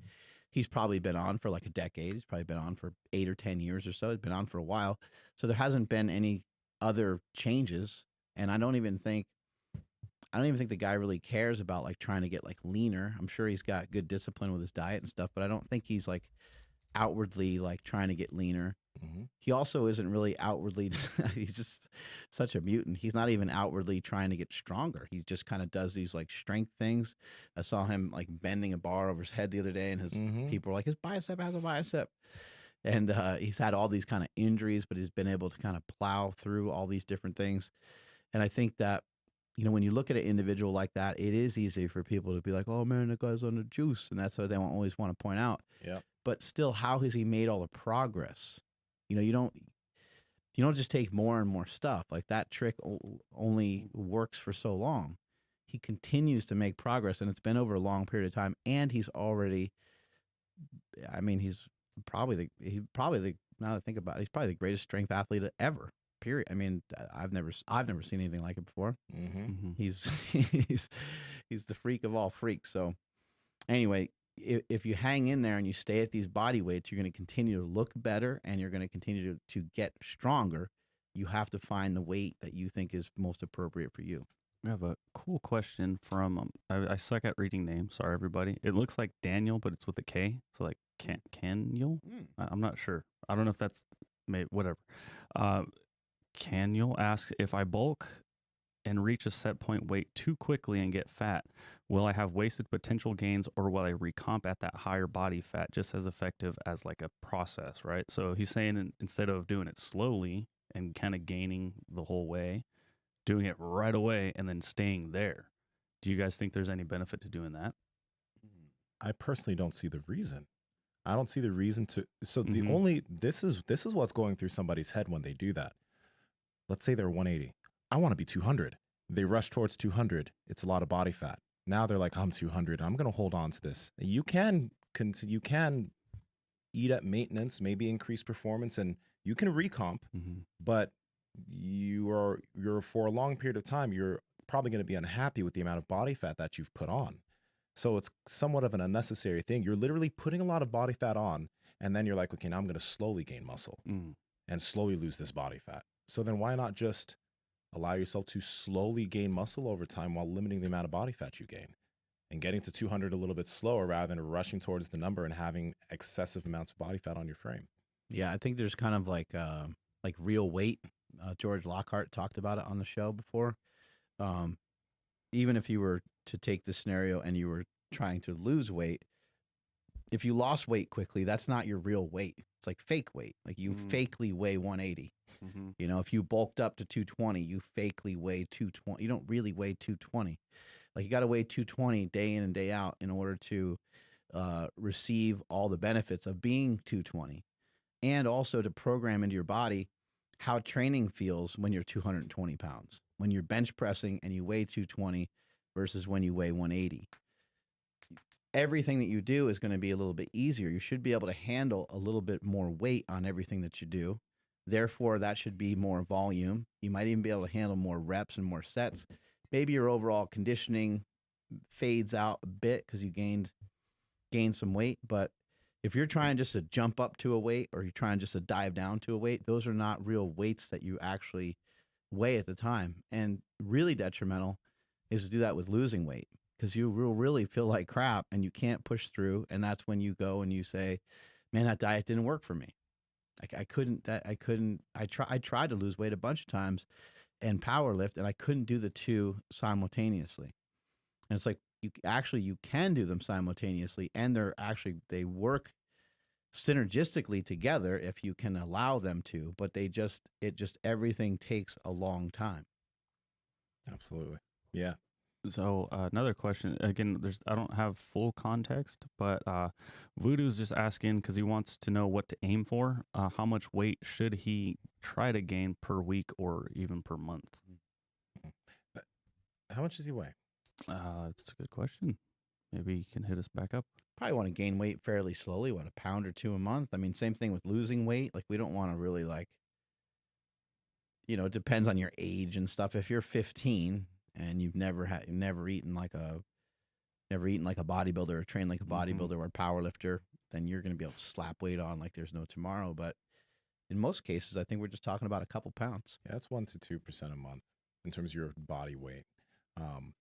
he's probably been on for like a decade. He's probably been on for 8 or 10 years or so. He's been on for a while. So there hasn't been any other changes. And I don't even think the guy really cares about like trying to get like leaner. I'm sure he's got good discipline with his diet and stuff, but I don't think he's like outwardly like trying to get leaner. He also isn't really outwardly, he's just such a mutant. He's not even outwardly trying to get stronger. He just kind of does these like strength things. I saw him like bending a bar over his head the other day, and his people were like, his bicep has a bicep. And he's had all these kind of injuries, but he's been able to kind of plow through all these different things. And I think that when you look at an individual like that, it is easy for people to be like, oh man, that guy's on the juice. And that's what they always want to point out. Yeah. But still, how has he made all the progress? You don't just take more and more stuff. Like that trick only works for so long. He continues to make progress, and it's been over a long period of time. And he's already, I mean, he's probably now that I think about it, he's probably the greatest strength athlete ever. Period. I mean, I've never seen anything like it before. Mm-hmm. He's he's the freak of all freaks. So anyway, if you hang in there and you stay at these body weights, you're going to continue to look better and you're going to continue to get stronger. You have to find the weight that you think is most appropriate for you. I have a cool question from, I suck at reading names. Sorry, everybody. It looks like Daniel, but it's with a K. So like Caniel? I'm not sure. I don't know if that's, whatever. Caniel asks, if I bulk and reach a set point weight too quickly and get fat, will I have wasted potential gains, or will I recomp at that higher body fat just as effective as like a process, right? So he's saying instead of doing it slowly and kind of gaining the whole way, doing it right away and then staying there. Do you guys think there's any benefit to doing that? I personally don't see the reason. I don't see the reason to. So the only, this is what's going through somebody's head when they do that. Let's say they're 180. I want to be 200. They rush towards 200. It's a lot of body fat. Now they're like, I'm 200. I'm going to hold on to this. You can eat at maintenance, maybe increase performance, and you can recomp, but you're for a long period of time, you're probably going to be unhappy with the amount of body fat that you've put on. So it's somewhat of an unnecessary thing. You're literally putting a lot of body fat on, and then you're like, okay, now I'm going to slowly gain muscle and slowly lose this body fat. So then why not just allow yourself to slowly gain muscle over time while limiting the amount of body fat you gain and getting to 200 a little bit slower rather than rushing towards the number and having excessive amounts of body fat on your frame? Yeah, I think there's kind of like real weight. George Lockhart talked about it on the show before. Even if you were to take the scenario and you were trying to lose weight, if you lost weight quickly, that's not your real weight. It's like fake weight. Like you fakely weigh 180. If you bulked up to 220, you fakely weigh 220. You don't really weigh 220. Like you got to weigh 220 day in and day out in order to receive all the benefits of being 220, and also to program into your body how training feels when you're 220 pounds, when you're bench pressing and you weigh 220 versus when you weigh 180. Everything that you do is going to be a little bit easier. You should be able to handle a little bit more weight on everything that you do. Therefore, that should be more volume. You might even be able to handle more reps and more sets. Maybe your overall conditioning fades out a bit because you gained some weight. But if you're trying just to jump up to a weight, or you're trying just to dive down to a weight, those are not real weights that you actually weigh at the time. And really detrimental is to do that with losing weight, because you will really feel like crap and you can't push through. And that's when you go and you say, man, that diet didn't work for me. I tried to lose weight a bunch of times and power lift, and I couldn't do the two simultaneously. And it's like, you can do them simultaneously, and they work synergistically together if you can allow them to, but everything takes a long time. Absolutely. Yeah. So another question, again, I don't have full context, but Voodoo's just asking because he wants to know what to aim for. How much weight should he try to gain per week or even per month? How much does he weigh? That's a good question. Maybe you can hit us back up. Probably want to gain weight fairly slowly, a pound or two a month. I mean, same thing with losing weight. Like we don't want to really it depends on your age and stuff. If you're 15 and you've never eaten like a bodybuilder or trained like a bodybuilder or a power lifter, then you're going to be able to slap weight on like there's no tomorrow. But in most cases, I think we're just talking about a couple pounds. Yeah, that's 1 to 2% a month in terms of your body weight.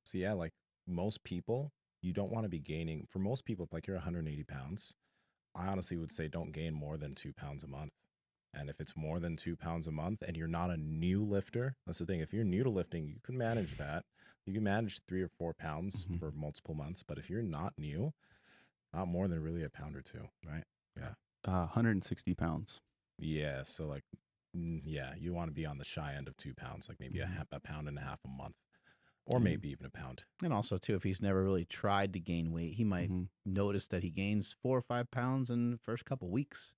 So yeah, like most people, you don't want to be gaining. For most people, like you're 180 pounds, I honestly would say don't gain more than 2 pounds a month. And if it's more than 2 pounds a month and you're not a new lifter, that's the thing. If you're new to lifting, you can manage that. You can manage 3 or 4 pounds for multiple months. But if you're not new, not more than really a pound or two, right? Yeah. 160 pounds. Yeah. So like, yeah, you want to be on the shy end of 2 pounds, like maybe a pound and a half a month. or maybe even a pound. And also, too, if he's never really tried to gain weight, he might notice that he gains 4 or 5 pounds in the first couple weeks,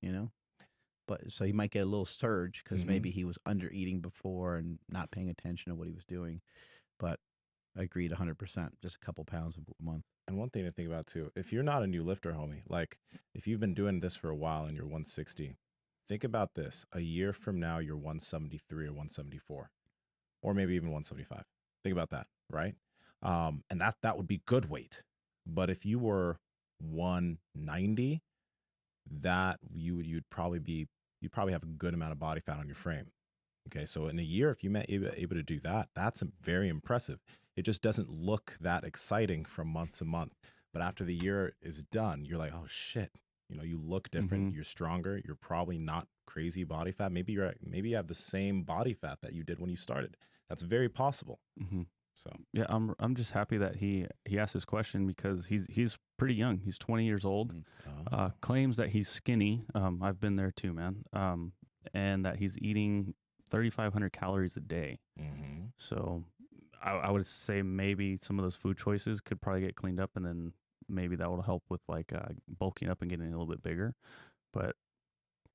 But so he might get a little surge because maybe he was under eating before and not paying attention to what he was doing. But I agreed 100%, just a couple pounds a month. And one thing to think about too, if you're not a new lifter, homie, like if you've been doing this for a while and you're 160, think about this. A year from now, you're 173 or 174, or maybe even 175. Think about that, right? And that would be good weight. But if you were 190, that you'd probably have a good amount of body fat on your frame. Okay, so in a year, if you're able to do that, that's very impressive. It just doesn't look that exciting from month to month. But after the year is done, you're like, oh shit, you look different. You're stronger. You're probably not crazy body fat. Maybe you have the same body fat that you did when you started. That's very possible. So yeah, I'm just happy that he asked this question because he's pretty young. He's 20 years old. Claims that he's skinny. I've been there too, man. And that he's eating 3,500 calories a day. So I would say maybe some of those food choices could probably get cleaned up, and then maybe that will help with like bulking up and getting a little bit bigger. But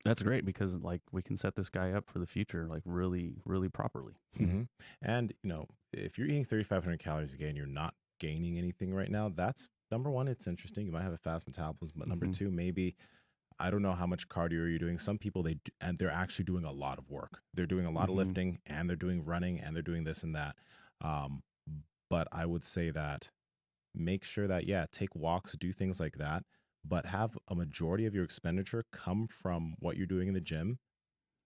that's great because like we can set this guy up for the future, like really, really properly. And if you're eating 3,500 calories a day and you're not gaining anything right now, that's number one. It's interesting. You might have a fast metabolism, but number two, maybe I don't know how much cardio you're doing. Some people they're actually doing a lot of work. They're doing a lot of lifting, and they're doing running, and they're doing this and that. But I would say that make sure that take walks, do things like that. But have a majority of your expenditure come from what you're doing in the gym.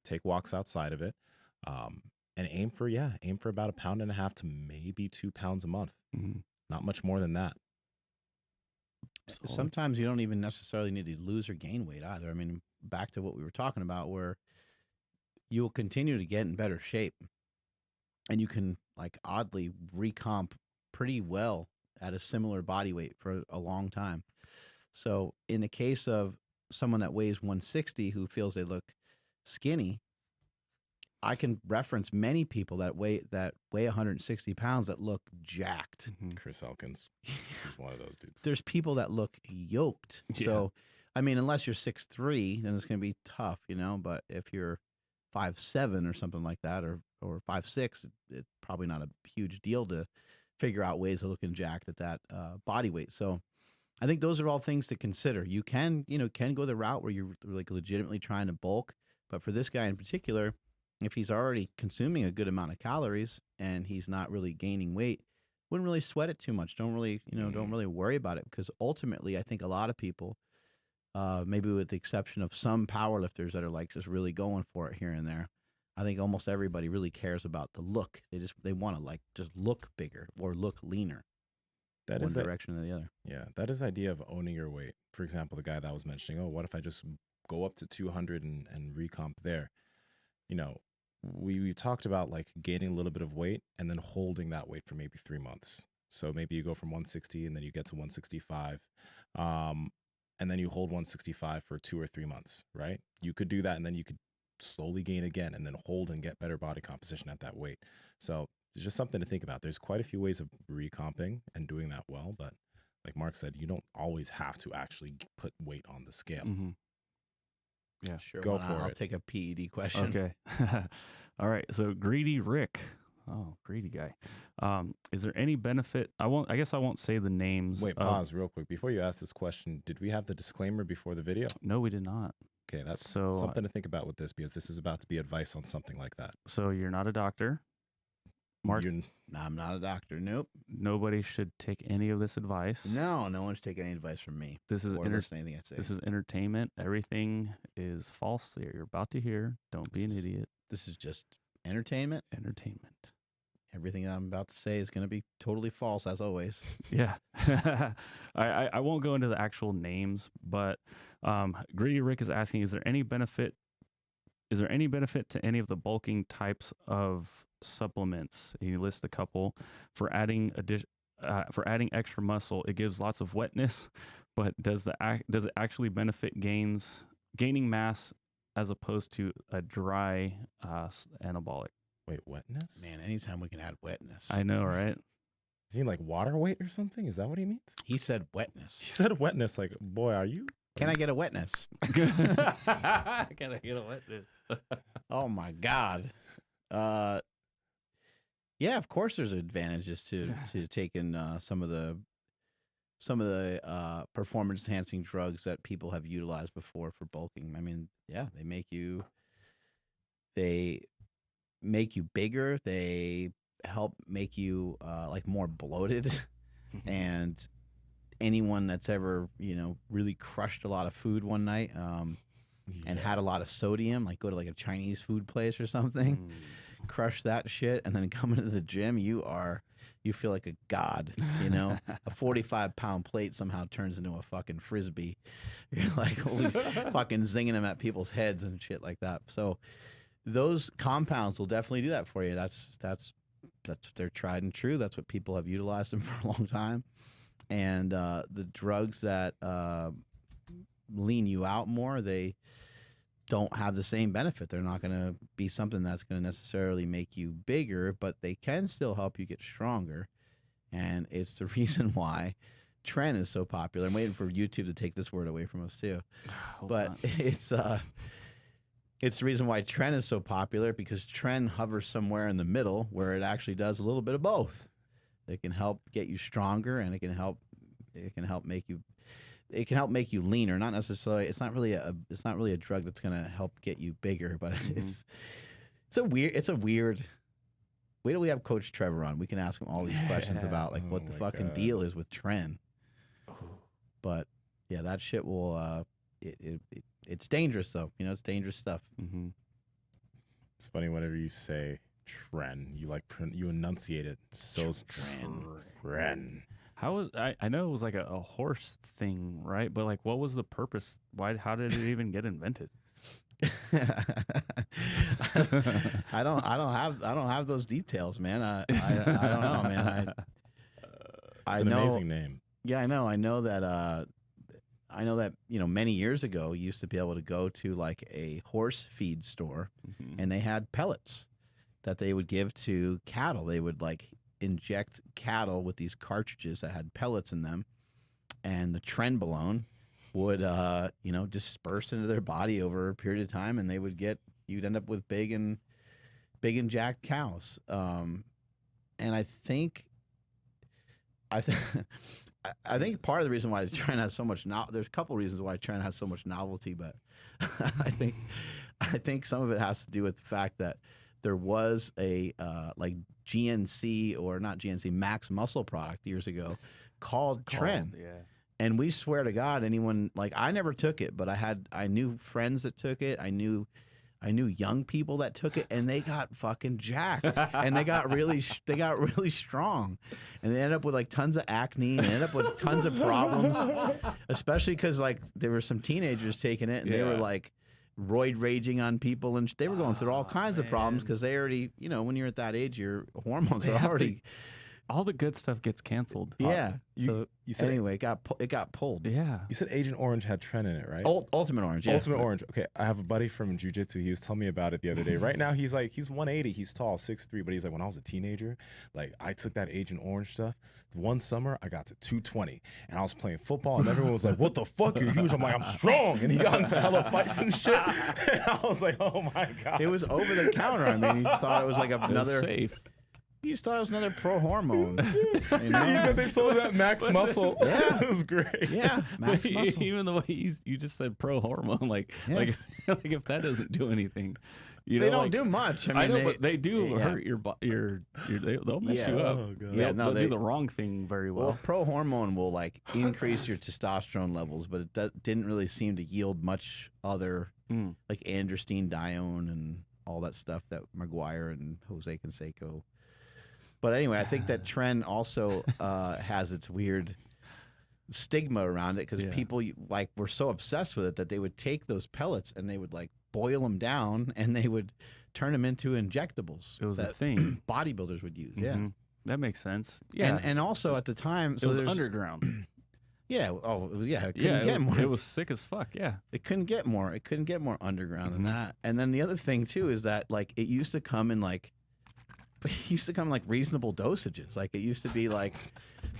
Take walks outside of it, and aim for about 1.5 pounds to maybe 2 pounds a month. Not much more than that. Sometimes you don't even necessarily need to lose or gain weight either. I mean, back to what we were talking about, where you'll continue to get in better shape, and you can like oddly recomp pretty well at a similar body weight for a long time. So in the case of someone that weighs 160 who feels they look skinny, I can reference many people that weigh 160 pounds that look jacked. Chris Elkins is one of those dudes. There's people that look yoked. Yeah. So, I mean, unless you're 6'3", then it's going to be tough, But if you're 5'7" or something like that, or 5'6", it's probably not a huge deal to figure out ways of looking jacked at that body weight. So I think those are all things to consider. You can go the route where you're like legitimately trying to bulk, but for this guy in particular, if he's already consuming a good amount of calories and he's not really gaining weight, wouldn't really sweat it too much. Don't really worry about it, because ultimately I think a lot of people, maybe with the exception of some powerlifters that are like just really going for it here and there, I think almost everybody really cares about the look. They want to like just look bigger or look leaner. That one is direction or the other. Yeah, that is the idea of owning your weight. For example, the guy that I was mentioning, what if I just go up to 200 and recomp there? We talked about like gaining a little bit of weight and then holding that weight for maybe 3 months. So maybe you go from 160 and then you get to 165. And then you hold 165 for 2 or 3 months, right? You could do that, and then you could slowly gain again and then hold and get better body composition at that weight. So it's just something to think about. There's quite a few ways of recomping and doing that well, but like Mark said, you don't always have to actually put weight on the scale. Yeah, Sure. Go for it. I'll take a PED question. Okay. All right. So Greedy Rick. Oh, greedy guy. Is there any benefit? I guess I won't say the names. Wait, pause real quick. Before you ask this question, did we have the disclaimer before the video? No, we did not. Okay, that's something to think about with this, because this is about to be advice on something like that. So you're not a doctor. Mark, No, I'm not a doctor. Nope. nobody should take any of this advice. No one's taking any advice from me. This is or listen to anything I say. This is entertainment. Everything is false that you're about to hear. Don't be an idiot. This is just entertainment. Entertainment. Everything I'm about to say is going to be totally false, as always. Yeah. I won't go into the actual names, but Greedy Rick is asking, is there any benefit to any of the bulking types of supplements? He lists a couple. For adding extra muscle, it gives lots of wetness, but does it actually benefit gaining mass as opposed to a dry anabolic? Wait, wetness? Man, anytime we can add wetness. I know, right? Is he like water weight or something? Is that what he means? He said wetness. He said wetness. Like, boy, are you? Can I get a wetness? Can I get a wetness? Oh my God. Yeah, of course there's advantages to taking some of the performance enhancing drugs that people have utilized before for bulking. I mean, yeah, they make you bigger. They help make you like more bloated. And anyone that's ever, really crushed a lot of food one night and had a lot of sodium, like go to like a Chinese food place or something, crush that shit, and then come into the gym, you feel like a god, A 45-pound plate somehow turns into a fucking frisbee. You're like holy fucking zinging them at people's heads and shit like that. So those compounds will definitely do that for you. That's they're tried and true. That's what people have utilized them for a long time. And the drugs that lean you out more, they don't have the same benefit. They're not going to be something that's going to necessarily make you bigger, but they can still help you get stronger. And it's the reason why Tren is so popular. I'm waiting for YouTube to take this word away from us too. But it's the reason why Tren is so popular, because Tren hovers somewhere in the middle where it actually does a little bit of both. It can help get you stronger, and it can help make you leaner. Not necessarily. It's not really a drug that's going to help get you bigger, but it's a weird. Wait till we have Coach Trevor on. We can ask him all these questions about like what the fucking deal is with Tren. But yeah, that shit will. It's dangerous though. It's dangerous stuff. Mm-hmm. It's funny whenever you say Tren, you enunciate it so Tren. How was I know it was like a horse thing, right? But like, what was the purpose? How did it even get invented? I don't have those details, man. I don't know, man. It's an amazing name. Yeah, I know. I know that many years ago, you used to be able to go to like a horse feed store, and they had pellets that they would give to cattle. They would like inject cattle with these cartridges that had pellets in them, and the trenbolone would disperse into their body over a period of time, and you'd end up with big and jacked cows. And I think part of the reason why Tren has so much there's a couple reasons why Tren has so much novelty, but I think some of it has to do with the fact that there was a like GNC, or not GNC, Max Muscle product years ago called Tren. Yeah. And we swear to God, anyone, like, I never took it, but I knew friends that took it. I knew young people that took it, and they got fucking jacked, and they got really strong, and they ended up with like tons of acne, and ended up with tons of problems, especially because like there were some teenagers taking it, and they were like roid raging on people, and they were going through all kinds of problems because they already, when you're at that age, your hormones are already. All the good stuff gets canceled. Yeah. You said anyway, it got pulled. Yeah. You said Agent Orange had Tren in it, right? Ultimate Orange. Yeah. Ultimate Orange. Okay, I have a buddy from jiu-jitsu. He was telling me about it the other day. Right now, he's 180. He's tall, 6'3", but he's like, when I was a teenager, like I took that Agent Orange stuff. One summer, I got to 220, and I was playing football, and everyone was like, "What the fuck? You're huge." I'm like, "I'm strong," and he got into hella fights and shit. And I was like, "Oh my god!" It was over the counter. I mean, he thought it was like another safe. You just thought it was another pro hormone. He said they sold that Max Muscle. Yeah. It was great. Yeah, Max Muscle. Even the way you just said pro hormone, like if that doesn't do anything, they don't do much. I know, but they do hurt your they'll mess you up. Oh, God. They'll do the wrong thing very well. Well, pro hormone will like increase your testosterone levels, but it didn't really seem to yield much other like androstenedione and all that stuff that Maguire and Jose Canseco. But anyway, I think that Tren also has its weird stigma around it, because people like were so obsessed with it that they would take those pellets and they would like boil them down and they would turn them into injectables. It was a thing bodybuilders would use. Yeah, that makes sense. Yeah, and also at the time, it was underground. Yeah. Oh, yeah. It couldn't get more. It was sick as fuck. Yeah. It couldn't get more. It couldn't get more underground than that. And then the other thing too is that like it used to come in like it used to come like reasonable dosages. Like it used to be like,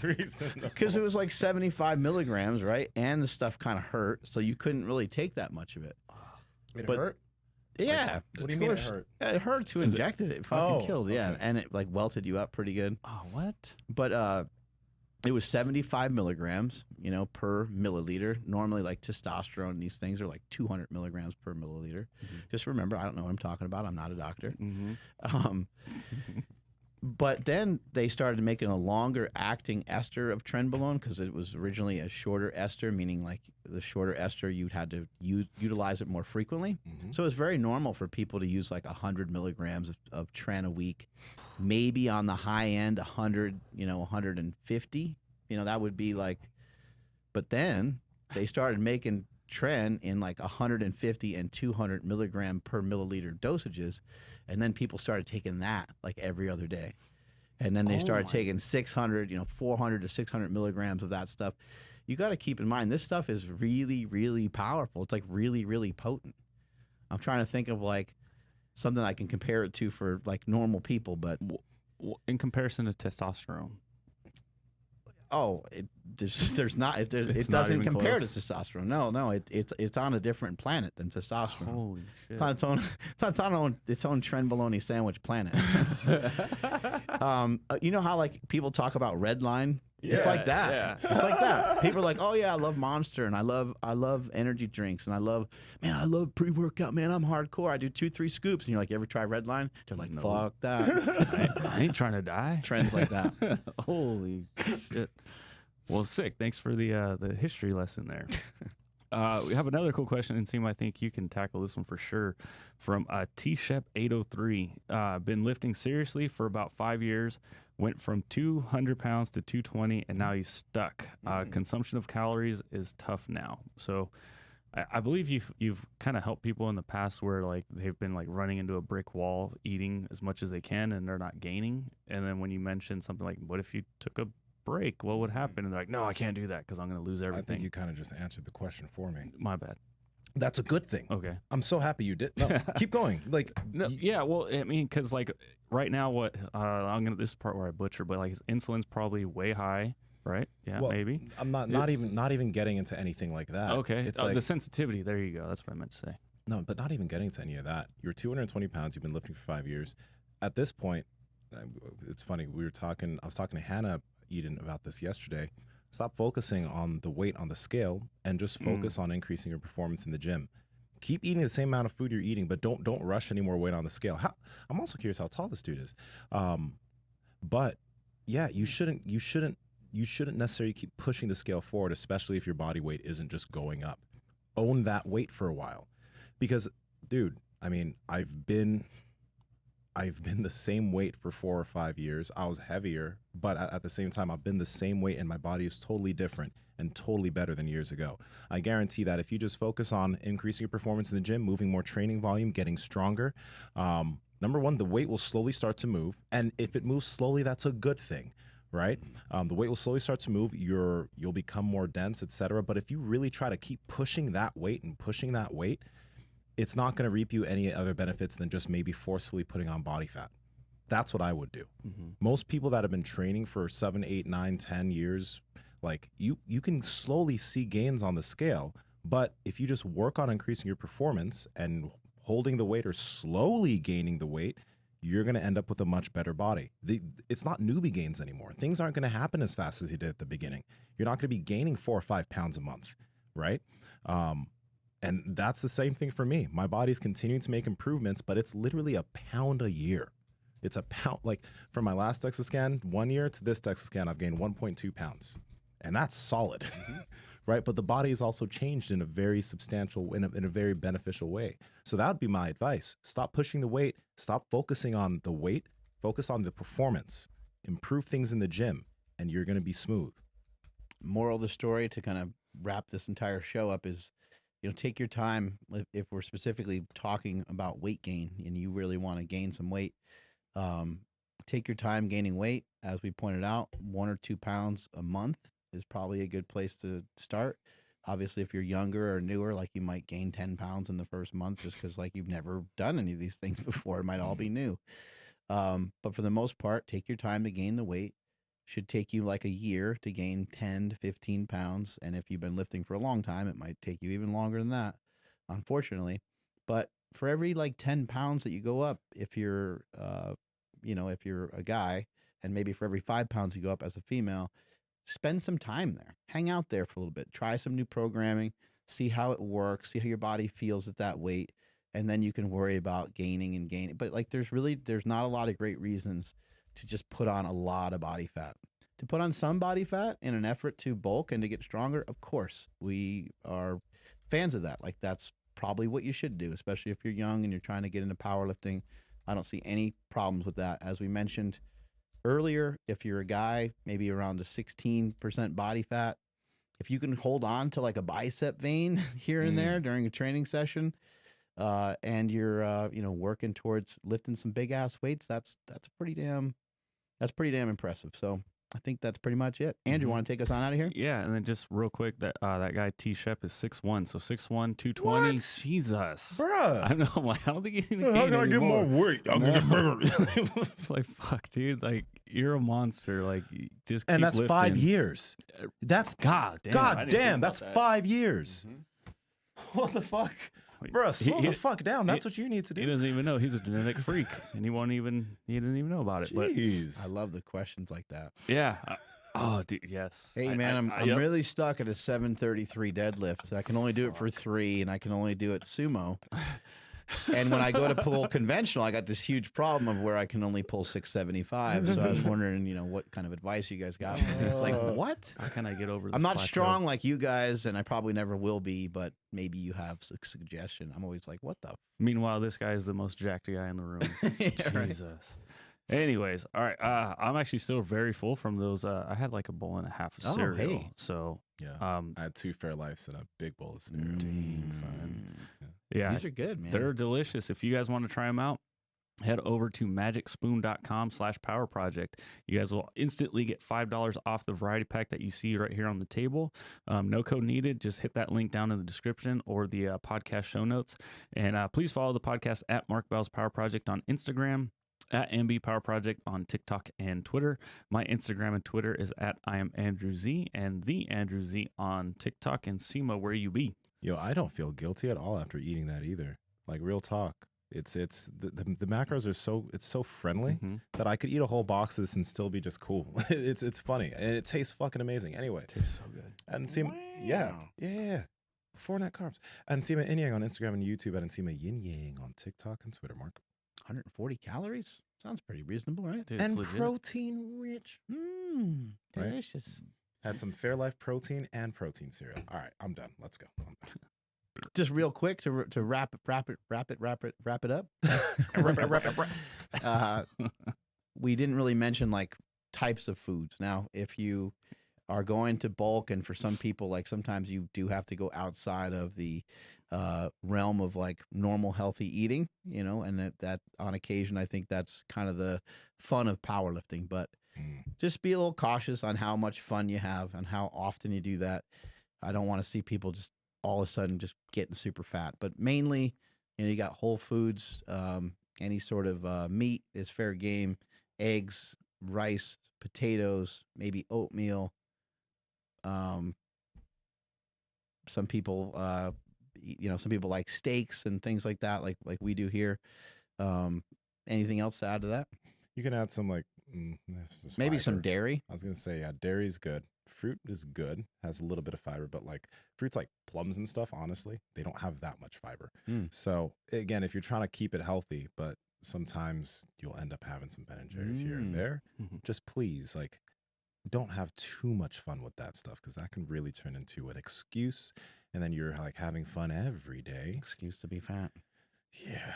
Reasonable. because it was like 75 milligrams, right? And the stuff kind of hurt, so you couldn't really take that much of it. It But- hurt? Yeah. What do of you mean it course. hurt? Yeah, it hurt to Is it- inject it. It fucking Oh, killed. Yeah, okay. and it like welted you up pretty good. Oh, what? But it was 75 milligrams, per milliliter. Normally, like testosterone and these things are like 200 milligrams per milliliter. Just remember, I don't know what I'm talking about. I'm not a doctor. Mm-hmm. But then they started making a longer acting ester of trenbolone because it was originally a shorter ester, meaning like the shorter ester, you'd had to utilize it more frequently. So it's very normal for people to use like 100 milligrams of tren a week, maybe on the high end, 100, 150. That would be like, but then they started making tren in like 150 and 200 milligram per milliliter dosages. And then people started taking that like every other day. And then they started taking 600, 400 to 600 milligrams of that stuff. You got to keep in mind, this stuff is really, really powerful. It's like really, really potent. I'm trying to think of like something I can compare it to for like normal people, but In comparison to testosterone. there's not. It It's not doesn't even compare close. to testosterone. No, it's on a different planet than testosterone. Holy shit. It's on its own. It's on its own trenbolone sandwich planet. You know how like people talk about red line? It's like that. Yeah. It's like that. People are like, oh yeah, I love Monster and I love energy drinks and I love pre-workout, man. I'm hardcore. I do 2-3 scoops. And you're like, you ever try red line? They're like, No. fuck that. I ain't trying to die. Trends like that. Holy shit. Well, sick. Thanks for the history lesson there. We have another cool question, and Nsima, I think you can tackle this one for sure. From T-Shep 803. Been lifting seriously for about 5 years. Went from 200 pounds to 220, and now he's stuck. Consumption of calories is tough now. So I believe you've kind of helped people in the past where like they've been like running into a brick wall, eating as much as they can, and they're not gaining. And then when you mention something like, what if you took a break? What would happen? And they're like, no, I can't do that because I'm going to lose I everything. think you kind of just answered the question for me. My bad. That's a good thing. Okay. I'm so happy you did. No, keep going. Like, No, yeah, well, I mean, because like right now, what this is the part where I butcher, but like his insulin's probably way high, right? Yeah, well, maybe. I'm not even getting into anything like that. Okay, It's the like, sensitivity. There you go. That's what I meant to say. no, but not even getting to any of that. You're 220 pounds. You've been lifting for 5 years. At this point, it's funny. I was talking to Hannah Eden about this yesterday. Stop focusing on the weight on the scale and just focus on increasing your performance in the gym. Keep eating the same amount of food you're eating, but don't rush any more weight on the scale. I'm also curious how tall this dude is. But yeah, you shouldn't necessarily keep pushing the scale forward, especially if your body weight isn't just going up. Own that weight for a while, because, dude, I mean, I've been the same weight for 4 or 5 years. I was heavier, but at the same time, I've been the same weight, and my body is totally different and totally better than years ago. I guarantee that if you just focus on increasing your performance in the gym, moving more training volume, getting stronger, number one, the weight will slowly start to move. And if it moves slowly, that's a good thing, right? The weight will slowly start to move. You'll become more dense, etc. But if you really try to keep pushing that weight, it's not going to reap you any other benefits than just maybe forcefully putting on body fat. That's what I would do. Most people that have been training for 7, 8, 9, 10 years, like you can slowly see gains on the scale, but if you just work on increasing your performance and holding the weight or slowly gaining the weight, you're going to end up with a much better body. It's not newbie gains anymore. Things aren't going to happen as fast as you did at the beginning. You're not going to be gaining 4 or 5 pounds a month, right? And that's the same thing for me. My body's continuing to make improvements, but it's literally a pound a year. It's a pound. Like from my last DEXA scan 1 year to this DEXA scan, I've gained 1.2 pounds. And that's solid, right? But the body has also changed in a very substantial, in a very beneficial way. So that would be my advice. Stop pushing the weight. Stop focusing on the weight. Focus on the performance. Improve things in the gym, and you're going to be smooth. Moral of the story, to kind of wrap this entire show up, is, take your time. If we're specifically talking about weight gain and you really want to gain some weight, take your time gaining weight. As we pointed out, 1 or 2 pounds a month is probably a good place to start. Obviously, if you're younger or newer, like you might gain 10 pounds in the first month just because like you've never done any of these things before. It might all be new. But for the most part, take your time to gain the weight. Should take you like a year to gain 10 to 15 pounds. And if you've been lifting for a long time, it might take you even longer than that, unfortunately. But for every like 10 pounds that you go up, if you're, if you're a guy, and maybe for every 5 pounds you go up as a female, spend some time there. Hang out there for a little bit. Try some new programming. See how it works. See how your body feels at that weight. And then you can worry about gaining. But like there's not a lot of great reasons to just put on a lot of body fat. To put on some body fat in an effort to bulk and to get stronger, of course, we are fans of that. Like that's probably what you should do, especially if you're young and you're trying to get into powerlifting. I don't see any problems with that. As we mentioned earlier, if you're a guy, maybe around a 16% body fat, if you can hold on to like a bicep vein here and there during a training session, and you're working towards lifting some big ass weights, that's pretty damn impressive. So I think that's pretty much it. Andrew, want to take us on out of here? Yeah, and then just real quick, that guy T Shep is 6'1", so 6'1", 220. What? Jesus, Bruh. I know. I'm like, I don't think you How can I get more weight? I'm gonna get bigger. It's like, fuck, dude. Like, you're a monster. Like, you just keep And that's lifting. 5 years. That's God damn. I God didn't think damn. about That's that. 5 years. What the fuck, bro? Slow the fuck down. That's what you need to He do. doesn't even know he's a genetic freak, and he didn't even know about it. But Jeez. I love the questions like that. yeah. Oh, dude, yes. Hey, man, I'm yep. really stuck at a 733 deadlift. I can only do it for 3, and I can only do it sumo. And when I go to pull conventional, I got this huge problem of where I can only pull 675. So I was wondering, what kind of advice you guys got. It's like, what? How can I get over this I'm not plateau? strong like you guys, and I probably never will be, but maybe you have a suggestion. I'm always like, what the? Meanwhile, this guy is the most jacked guy in the room. Yeah, right. Jesus. Anyways, all right. I'm actually still very full from those. I had like a bowl and a half of Oh, cereal. hey. So Yeah. I had 2 Fairlifes and a big bowl of cereal. dang, son. Yeah, These are good, man. they're delicious. If you guys want to try them out, head over to magicspoon.com/powerproject. You guys will instantly get $5 off the variety pack that you see right here on the table. No code needed. Just hit that link down in the description or the podcast show notes. And please follow the podcast at Mark Bell's Power Project on Instagram, at MB Power Project on TikTok and Twitter. My Instagram and Twitter is at I am Andrew Z, and the Andrew Z on TikTok. And Nsima, where you be? Yo, I don't feel guilty at all after eating that either. Like, real talk. It's the macros are so friendly that I could eat a whole box of this and still be just cool. It's funny, and it tastes fucking amazing. Anyway, It tastes so good. and Nsima, yeah. 4 net carbs. And Nsima Inyang on Instagram and YouTube, and Nsima Yin Yang on TikTok and Twitter. Mark. 140 calories? Sounds pretty reasonable, right? Dude, it's And legit. protein rich. Mmm, Right? delicious. Had some Fairlife protein and protein cereal. All right, I'm done. Let's go. Just real quick to wrap it up. We didn't really mention like types of foods. Now, if you are going to bulk, and for some people, like sometimes you do have to go outside of the realm of like normal healthy eating, and that on occasion, I think that's kind of the fun of powerlifting. But just be a little cautious on how much fun you have and how often you do that. I don't want to see people just all of a sudden just getting super fat. But mainly, you got whole foods. Any sort of meat is fair game. Eggs, rice, potatoes, maybe oatmeal. Some people, some people like steaks and things like that, like we do here. Anything else to add to that? You can add some like Maybe fiber. some dairy. I was gonna say, yeah, dairy's good. Fruit is good, has a little bit of fiber, but like fruits like plums and stuff, honestly, they don't have that much fiber. So again, if you're trying to keep it healthy, but sometimes you'll end up having some Ben and Jerry's here and there, just please, like, don't have too much fun with that stuff, because that can really turn into an excuse, and then you're like having fun every day. Excuse to be fat. Yeah.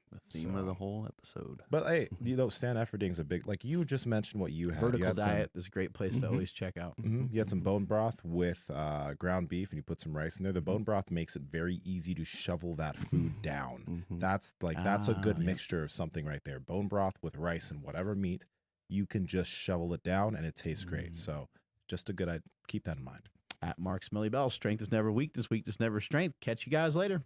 The theme of the whole episode. But hey, stand efforting is a big, like you just mentioned what you had. Vertical you had diet is a great place to always check out. You had some bone broth with ground beef, and you put some rice in there. The bone broth makes it very easy to shovel that food down. That's a good mixture of something right there. Bone broth with rice and whatever meat, you can just shovel it down and it tastes great. So just a good idea. Keep that in mind. At Mark Smelly Bell, strength is never weakness, weakness never strength. Catch you guys later.